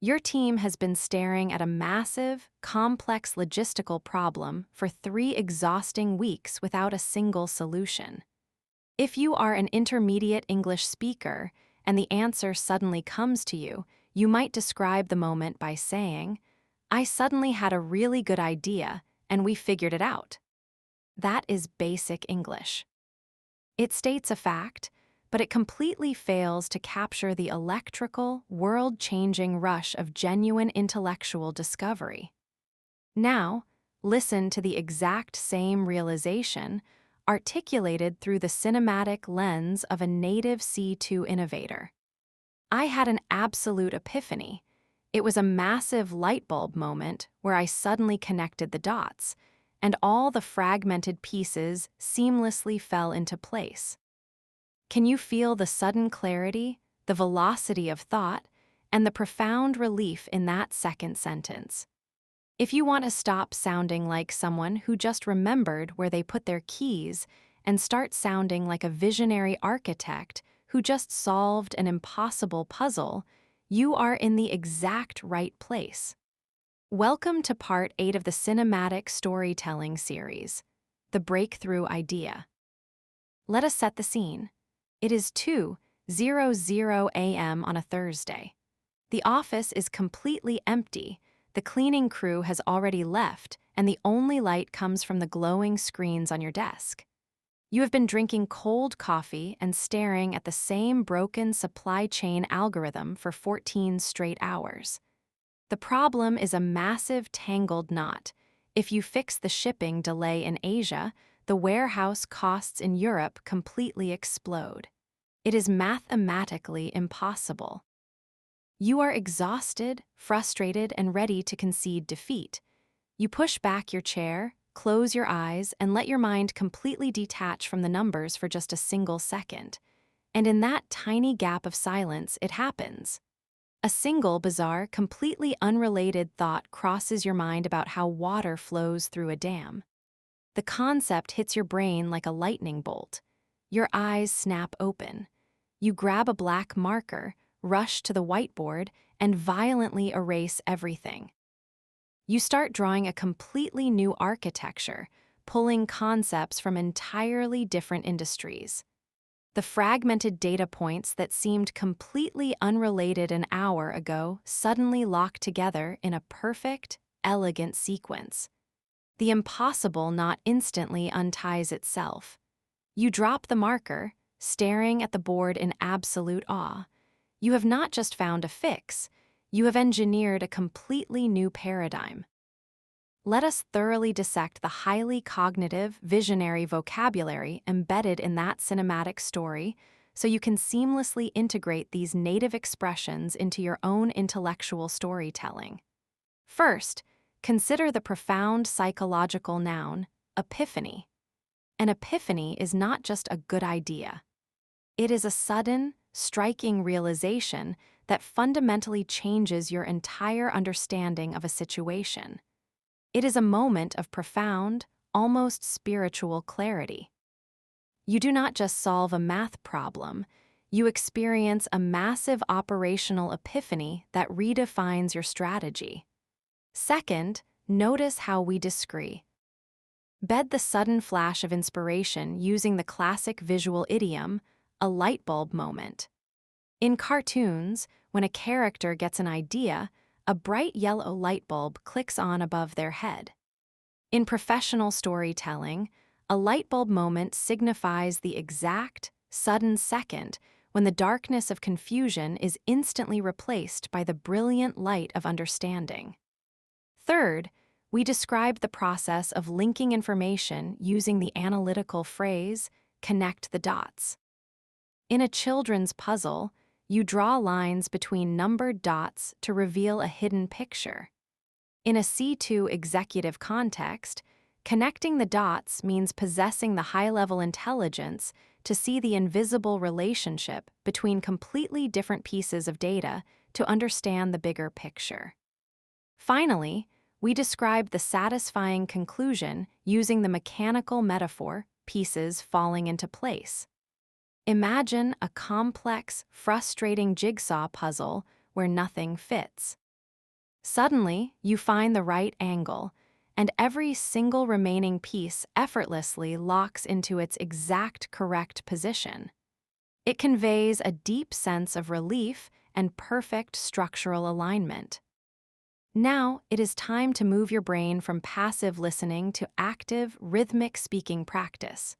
Your team has been staring at a massive, complex logistical problem for 3 exhausting weeks without a single solution. If you are an intermediate English speaker and the answer suddenly comes to you, you might describe the moment by saying, "I suddenly had a really good idea, and we figured it out." That is basic English. It states a fact, but it completely fails to capture the electrical, world-changing rush of genuine intellectual discovery. Now, listen to the exact same realization, articulated through the cinematic lens of a native C2 innovator. I had an absolute epiphany. It was a massive light bulb moment where I suddenly connected the dots, and all the fragmented pieces seamlessly fell into place. Can you feel the sudden clarity, the velocity of thought, and the profound relief in that second sentence? If you want to stop sounding like someone who just remembered where they put their keys and start sounding like a visionary architect who just solved an impossible puzzle, you are in the exact right place. Welcome to Part 8 of the cinematic storytelling series, The Breakthrough Idea. Let us set the scene. It is 2:00 a.m. on a Thursday. The office is completely empty, the cleaning crew has already left, and the only light comes from the glowing screens on your desk. You have been drinking cold coffee and staring at the same broken supply chain algorithm for 14 straight hours. The problem is a massive tangled knot. If you fix the shipping delay in Asia, the warehouse costs in Europe completely explode. It is mathematically impossible. You are exhausted, frustrated, and ready to concede defeat. You push back your chair, close your eyes, and let your mind completely detach from the numbers for just a single second. And in that tiny gap of silence, it happens. A single, bizarre, completely unrelated thought crosses your mind about how water flows through a dam. The concept hits your brain like a lightning bolt. Your eyes snap open. You grab a black marker, rush to the whiteboard, and violently erase everything. You start drawing a completely new architecture, pulling concepts from entirely different industries. The fragmented data points that seemed completely unrelated an hour ago suddenly lock together in a perfect, elegant sequence. The impossible not instantly unties itself. You drop the marker, staring at the board in absolute awe. You have not just found a fix, you have engineered a completely new paradigm. Let us thoroughly dissect the highly cognitive, visionary vocabulary embedded in that cinematic story so you can seamlessly integrate these native expressions into your own intellectual storytelling. First, consider the profound psychological noun, epiphany. An epiphany is not just a good idea. It is a sudden, striking realization that fundamentally changes your entire understanding of a situation. It is a moment of profound, almost spiritual clarity. You do not just solve a math problem, you experience a massive operational epiphany that redefines your strategy. Second, notice how we disagree. Bed the sudden flash of inspiration using the classic visual idiom, a light bulb moment. In cartoons, when a character gets an idea, a bright yellow light bulb clicks on above their head. In professional storytelling, a light bulb moment signifies the exact, sudden second when the darkness of confusion is instantly replaced by the brilliant light of understanding. Third, we described the process of linking information using the analytical phrase, connect the dots. In a children's puzzle, you draw lines between numbered dots to reveal a hidden picture. In a C2 executive context, connecting the dots means possessing the high-level intelligence to see the invisible relationship between completely different pieces of data to understand the bigger picture. Finally, we described the satisfying conclusion using the mechanical metaphor, pieces falling into place. Imagine a complex, frustrating jigsaw puzzle where nothing fits. Suddenly, you find the right angle, and every single remaining piece effortlessly locks into its exact correct position. It conveys a deep sense of relief and perfect structural alignment. Now, it is time to move your brain from passive listening to active, rhythmic speaking practice.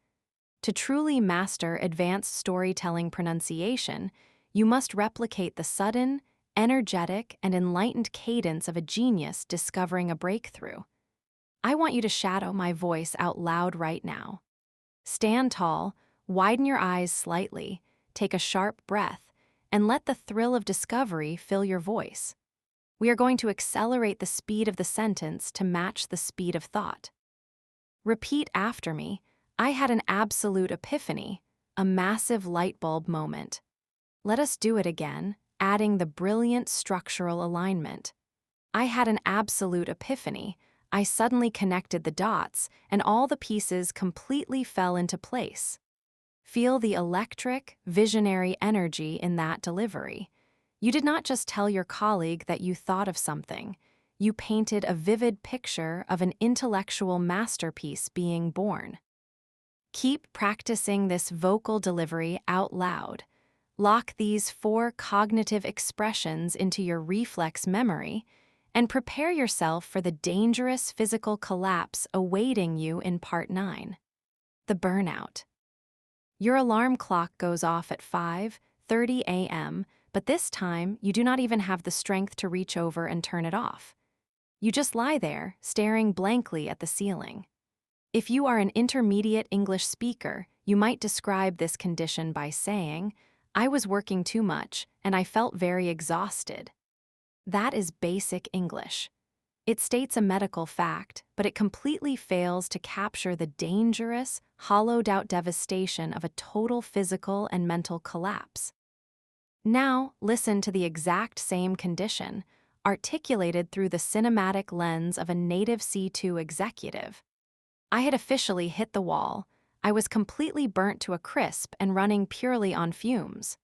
To truly master advanced storytelling pronunciation, you must replicate the sudden, energetic, and enlightened cadence of a genius discovering a breakthrough. I want you to shadow my voice out loud right now. Stand tall, widen your eyes slightly, take a sharp breath, and let the thrill of discovery fill your voice. We are going to accelerate the speed of the sentence to match the speed of thought. Repeat after me. I had an absolute epiphany, a massive light bulb moment. Let us do it again, adding the brilliant structural alignment. I had an absolute epiphany. I suddenly connected the dots, and all the pieces completely fell into place. Feel the electric, visionary energy in that delivery. You did not just tell your colleague that you thought of something. You painted a vivid picture of an intellectual masterpiece being born. Keep practicing this vocal delivery out loud. Lock these 4 cognitive expressions into your reflex memory and prepare yourself for the dangerous physical collapse awaiting you in Part 9. The burnout. Your alarm clock goes off at 5:30 a.m., but this time you do not even have the strength to reach over and turn it off. You just lie there, staring blankly at the ceiling. If you are an intermediate English speaker, you might describe this condition by saying, I was working too much and I felt very exhausted. That is basic English. It states a medical fact, but it completely fails to capture the dangerous, hollowed-out devastation of a total physical and mental collapse. Now, listen to the exact same condition, articulated through the cinematic lens of a native C2 executive. I had officially hit the wall. I was completely burnt to a crisp and running purely on fumes.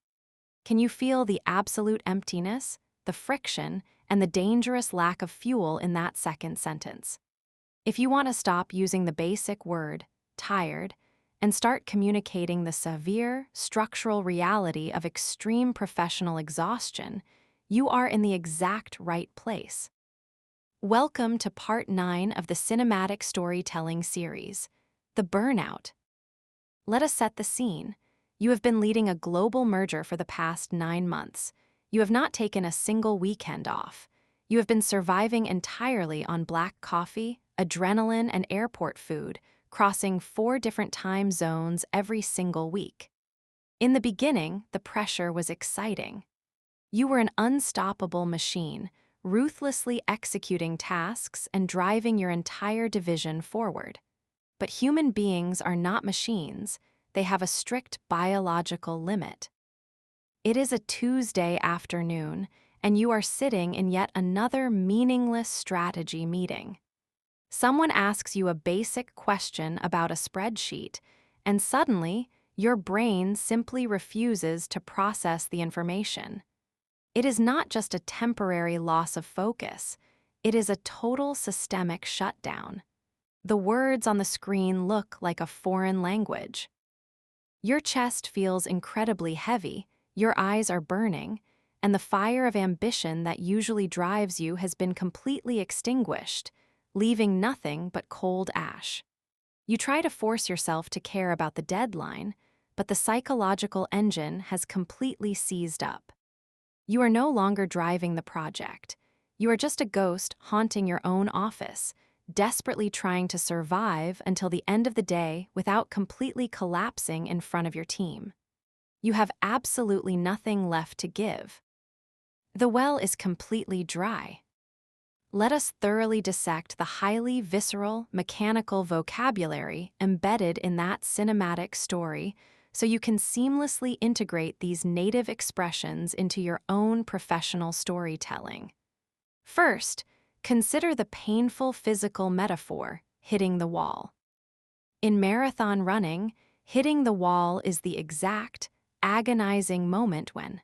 Can you feel the absolute emptiness, the friction, and the dangerous lack of fuel in that second sentence? If you want to stop using the basic word, tired, and start communicating the severe, structural reality of extreme professional exhaustion, you are in the exact right place. Welcome to Part 9 of the Cinematic Storytelling series, The Burnout. Let us set the scene. You have been leading a global merger for the past 9 months. You have not taken a single weekend off. You have been surviving entirely on black coffee, adrenaline, and airport food, crossing 4 different time zones every single week. In the beginning, the pressure was exciting. You were an unstoppable machine, ruthlessly executing tasks and driving your entire division forward. But human beings are not machines. They have a strict biological limit. It is a Tuesday afternoon, and you are sitting in yet another meaningless strategy meeting. Someone asks you a basic question about a spreadsheet, and suddenly, your brain simply refuses to process the information. It is not just a temporary loss of focus, it is a total systemic shutdown. The words on the screen look like a foreign language. Your chest feels incredibly heavy, your eyes are burning, and the fire of ambition that usually drives you has been completely extinguished, leaving nothing but cold ash. You try to force yourself to care about the deadline, but the psychological engine has completely seized up. You are no longer driving the project. You are just a ghost haunting your own office, desperately trying to survive until the end of the day without completely collapsing in front of your team. You have absolutely nothing left to give. The well is completely dry. Let us thoroughly dissect the highly visceral, mechanical vocabulary embedded in that cinematic story so you can seamlessly integrate these native expressions into your own professional storytelling. First, consider the painful physical metaphor, hitting the wall. In marathon running, hitting the wall is the exact, agonizing moment when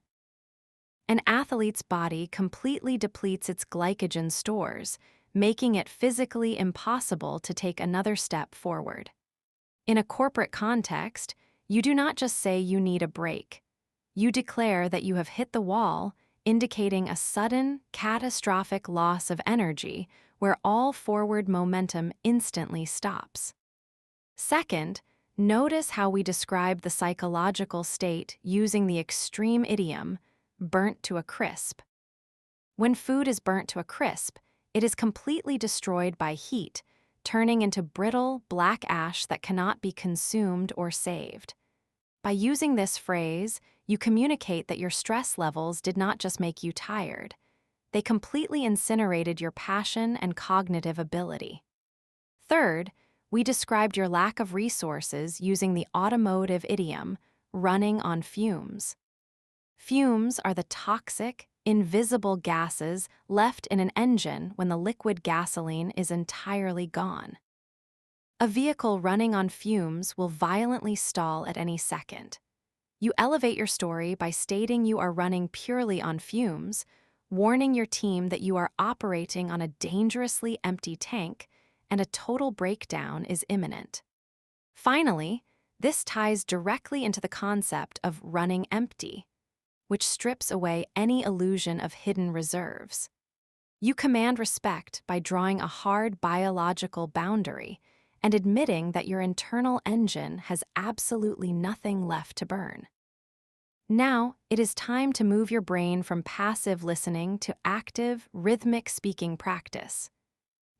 an athlete's body completely depletes its glycogen stores, making it physically impossible to take another step forward. In a corporate context, you do not just say you need a break. You declare that you have hit the wall, indicating a sudden, catastrophic loss of energy where all forward momentum instantly stops. Second, notice how we describe the psychological state using the extreme idiom, burnt to a crisp. When food is burnt to a crisp, it is completely destroyed by heat, turning into brittle, black ash that cannot be consumed or saved. By using this phrase, you communicate that your stress levels did not just make you tired. They completely incinerated your passion and cognitive ability. Third, we described your lack of resources using the automotive idiom, running on fumes. Fumes are the toxic, invisible gases left in an engine when the liquid gasoline is entirely gone. A vehicle running on fumes will violently stall at any second. You elevate your story by stating you are running purely on fumes, warning your team that you are operating on a dangerously empty tank and a total breakdown is imminent. Finally, this ties directly into the concept of running empty, which strips away any illusion of hidden reserves. You command respect by drawing a hard biological boundary and admitting that your internal engine has absolutely nothing left to burn. Now, it is time to move your brain from passive listening to active, rhythmic speaking practice.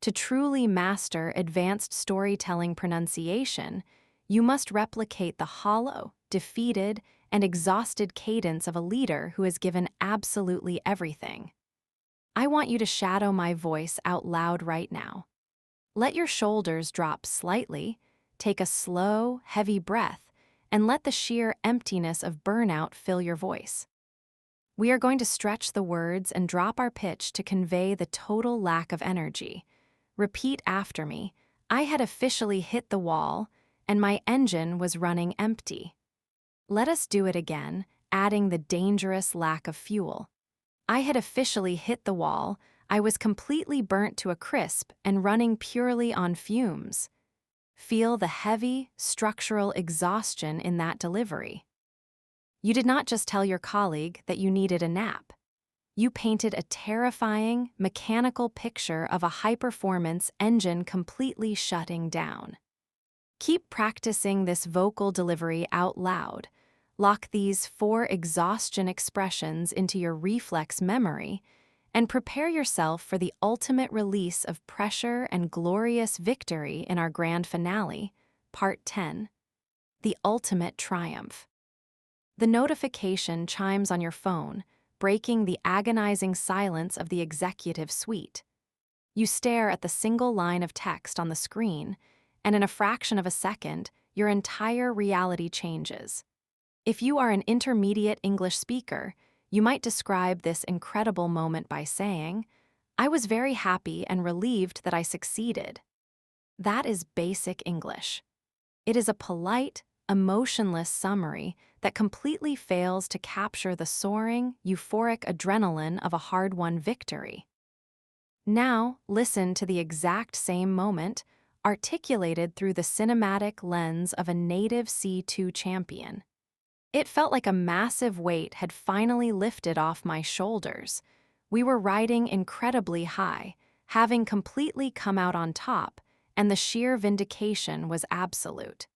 To truly master advanced storytelling pronunciation, you must replicate the hollow, defeated, and exhausted cadence of a leader who has given absolutely everything. I want you to shadow my voice out loud right now. Let your shoulders drop slightly, take a slow, heavy breath, and let the sheer emptiness of burnout fill your voice. We are going to stretch the words and drop our pitch to convey the total lack of energy. Repeat after me. I had officially hit the wall, and my engine was running empty. Let us do it again, adding the dangerous lack of fuel. I had officially hit the wall, I was completely burnt to a crisp and running purely on fumes. Feel the heavy, structural exhaustion in that delivery. You did not just tell your colleague that you needed a nap. You painted a terrifying, mechanical picture of a high-performance engine completely shutting down. Keep practicing this vocal delivery out loud. Lock these 4 exhaustion expressions into your reflex memory and prepare yourself for the ultimate release of pressure and glorious victory in our grand finale, Part 10, the ultimate triumph. The notification chimes on your phone, breaking the agonizing silence of the executive suite. You stare at the single line of text on the screen, and in a fraction of a second, your entire reality changes. If you are an intermediate English speaker, you might describe this incredible moment by saying, "I was very happy and relieved that I succeeded." That is basic English. It is a polite, emotionless summary that completely fails to capture the soaring, euphoric adrenaline of a hard-won victory. Now, listen to the exact same moment, articulated through the cinematic lens of a native C2 champion. It felt like a massive weight had finally lifted off my shoulders. We were riding incredibly high, having completely come out on top, and the sheer vindication was absolute.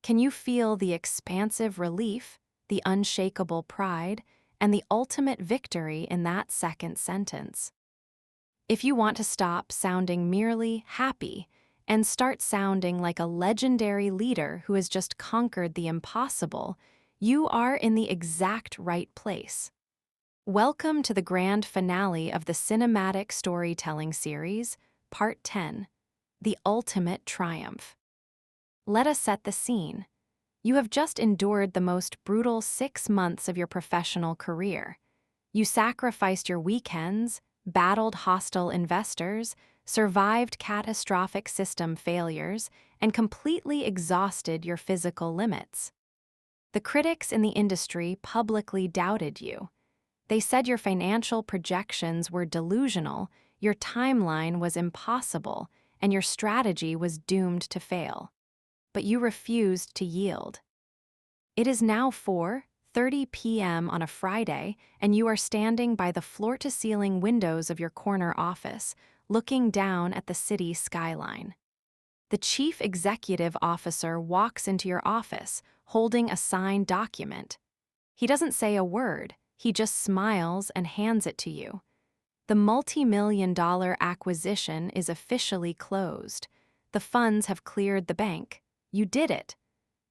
Can you feel the expansive relief, the unshakable pride, and the ultimate victory in that second sentence? If you want to stop sounding merely happy and start sounding like a legendary leader who has just conquered the impossible, you are in the exact right place. Welcome to the grand finale of the cinematic storytelling series, Part 10, The Ultimate Triumph. Let us set the scene. You have just endured the most brutal 6 months of your professional career. You sacrificed your weekends, battled hostile investors, survived catastrophic system failures, and completely exhausted your physical limits. The critics in the industry publicly doubted you. They said your financial projections were delusional, your timeline was impossible, and your strategy was doomed to fail. But you refused to yield. It is now 4:30 p.m. on a Friday, and you are standing by the floor-to-ceiling windows of your corner office, looking down at the city skyline. The chief executive officer walks into your office, holding a signed document. He doesn't say a word, he just smiles and hands it to you. The multi-million-dollar acquisition is officially closed. The funds have cleared the bank. You did it.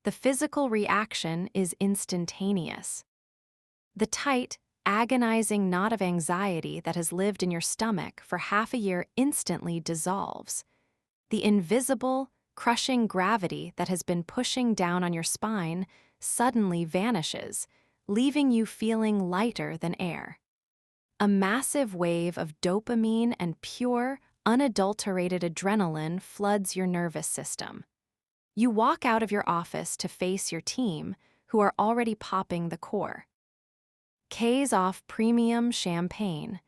The physical reaction is instantaneous. The tight, agonizing knot of anxiety that has lived in your stomach for half a year instantly dissolves. The invisible, crushing gravity that has been pushing down on your spine suddenly vanishes, leaving you feeling lighter than air. A massive wave of dopamine and pure, unadulterated adrenaline floods your nervous system. You walk out of your office to face your team, who are already popping the core. K's off premium champagne.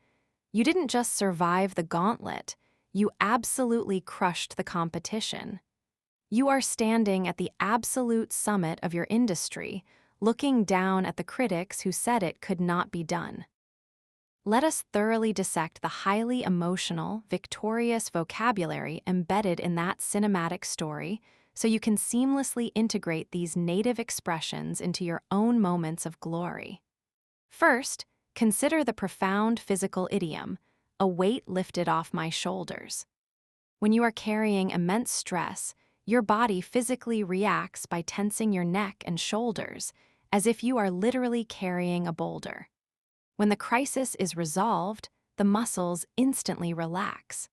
You didn't just survive the gauntlet, you absolutely crushed the competition. You are standing at the absolute summit of your industry, looking down at the critics who said it could not be done. Let us thoroughly dissect the highly emotional, victorious vocabulary embedded in that cinematic story, so you can seamlessly integrate these native expressions into your own moments of glory. First, consider the profound physical idiom, a weight lifted off my shoulders. When you are carrying immense stress, your body physically reacts by tensing your neck and shoulders, as if you are literally carrying a boulder. When the crisis is resolved, the muscles instantly relax.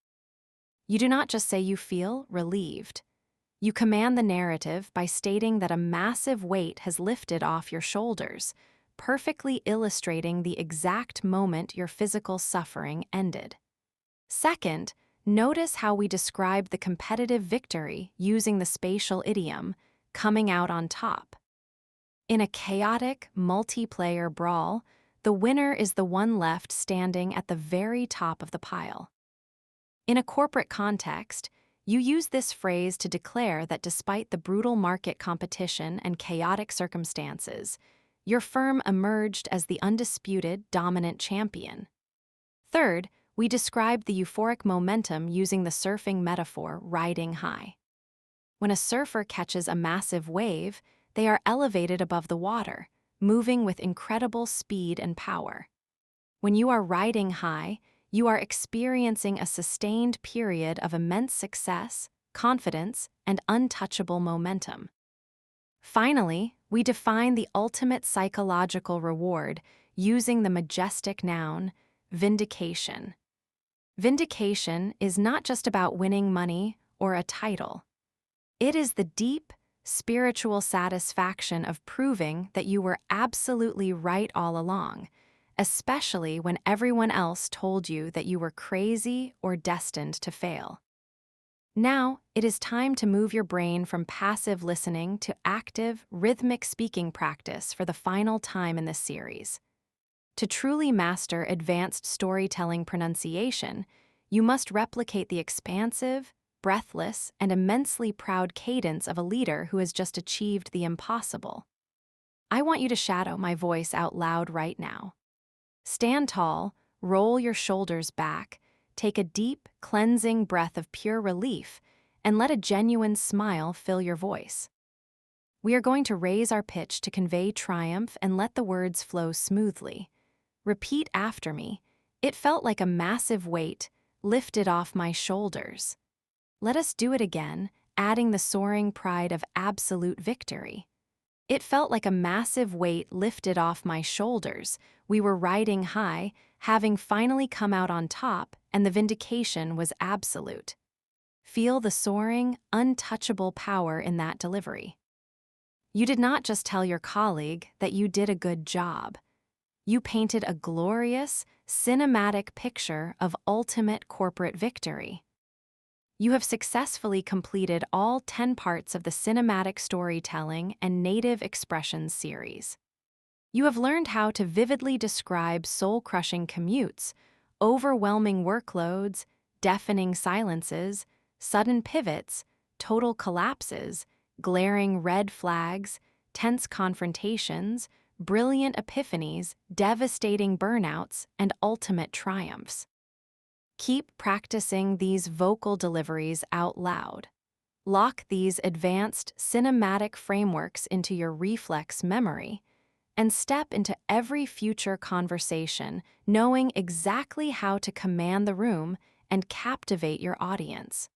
You do not just say you feel relieved. You command the narrative by stating that a massive weight has lifted off your shoulders, perfectly illustrating the exact moment your physical suffering ended. Second, notice how we describe the competitive victory using the spatial idiom, coming out on top. In a chaotic, multiplayer brawl, the winner is the one left standing at the very top of the pile. In a corporate context, you use this phrase to declare that despite the brutal market competition and chaotic circumstances, your firm emerged as the undisputed, dominant champion. Third, we describe the euphoric momentum using the surfing metaphor, riding high. When a surfer catches a massive wave, they are elevated above the water, moving with incredible speed and power. When you are riding high, you are experiencing a sustained period of immense success, confidence, and untouchable momentum. Finally, we define the ultimate psychological reward using the majestic noun, vindication. Vindication is not just about winning money or a title. It is the deep, spiritual satisfaction of proving that you were absolutely right all along, especially when everyone else told you that you were crazy or destined to fail. Now, it is time to move your brain from passive listening to active, rhythmic speaking practice for the final time in this series. To truly master advanced storytelling pronunciation, you must replicate the expansive, breathless, and immensely proud cadence of a leader who has just achieved the impossible. I want you to shadow my voice out loud right now. Stand tall, roll your shoulders back, take a deep, cleansing breath of pure relief, and let a genuine smile fill your voice. We are going to raise our pitch to convey triumph and let the words flow smoothly. Repeat after me. It felt like a massive weight lifted off my shoulders. Let us do it again, adding the soaring pride of absolute victory. It felt like a massive weight lifted off my shoulders. We were riding high, having finally come out on top, and the vindication was absolute. Feel the soaring, untouchable power in that delivery. You did not just tell your colleague that you did a good job. You painted a glorious, cinematic picture of ultimate corporate victory. You have successfully completed all 10 parts of the Cinematic Storytelling and Native Expressions series. You have learned how to vividly describe soul-crushing commutes, overwhelming workloads, deafening silences, sudden pivots, total collapses, glaring red flags, tense confrontations, brilliant epiphanies, devastating burnouts, and ultimate triumphs. Keep practicing these vocal deliveries out loud. Lock these advanced cinematic frameworks into your reflex memory and step into every future conversation knowing exactly how to command the room and captivate your audience.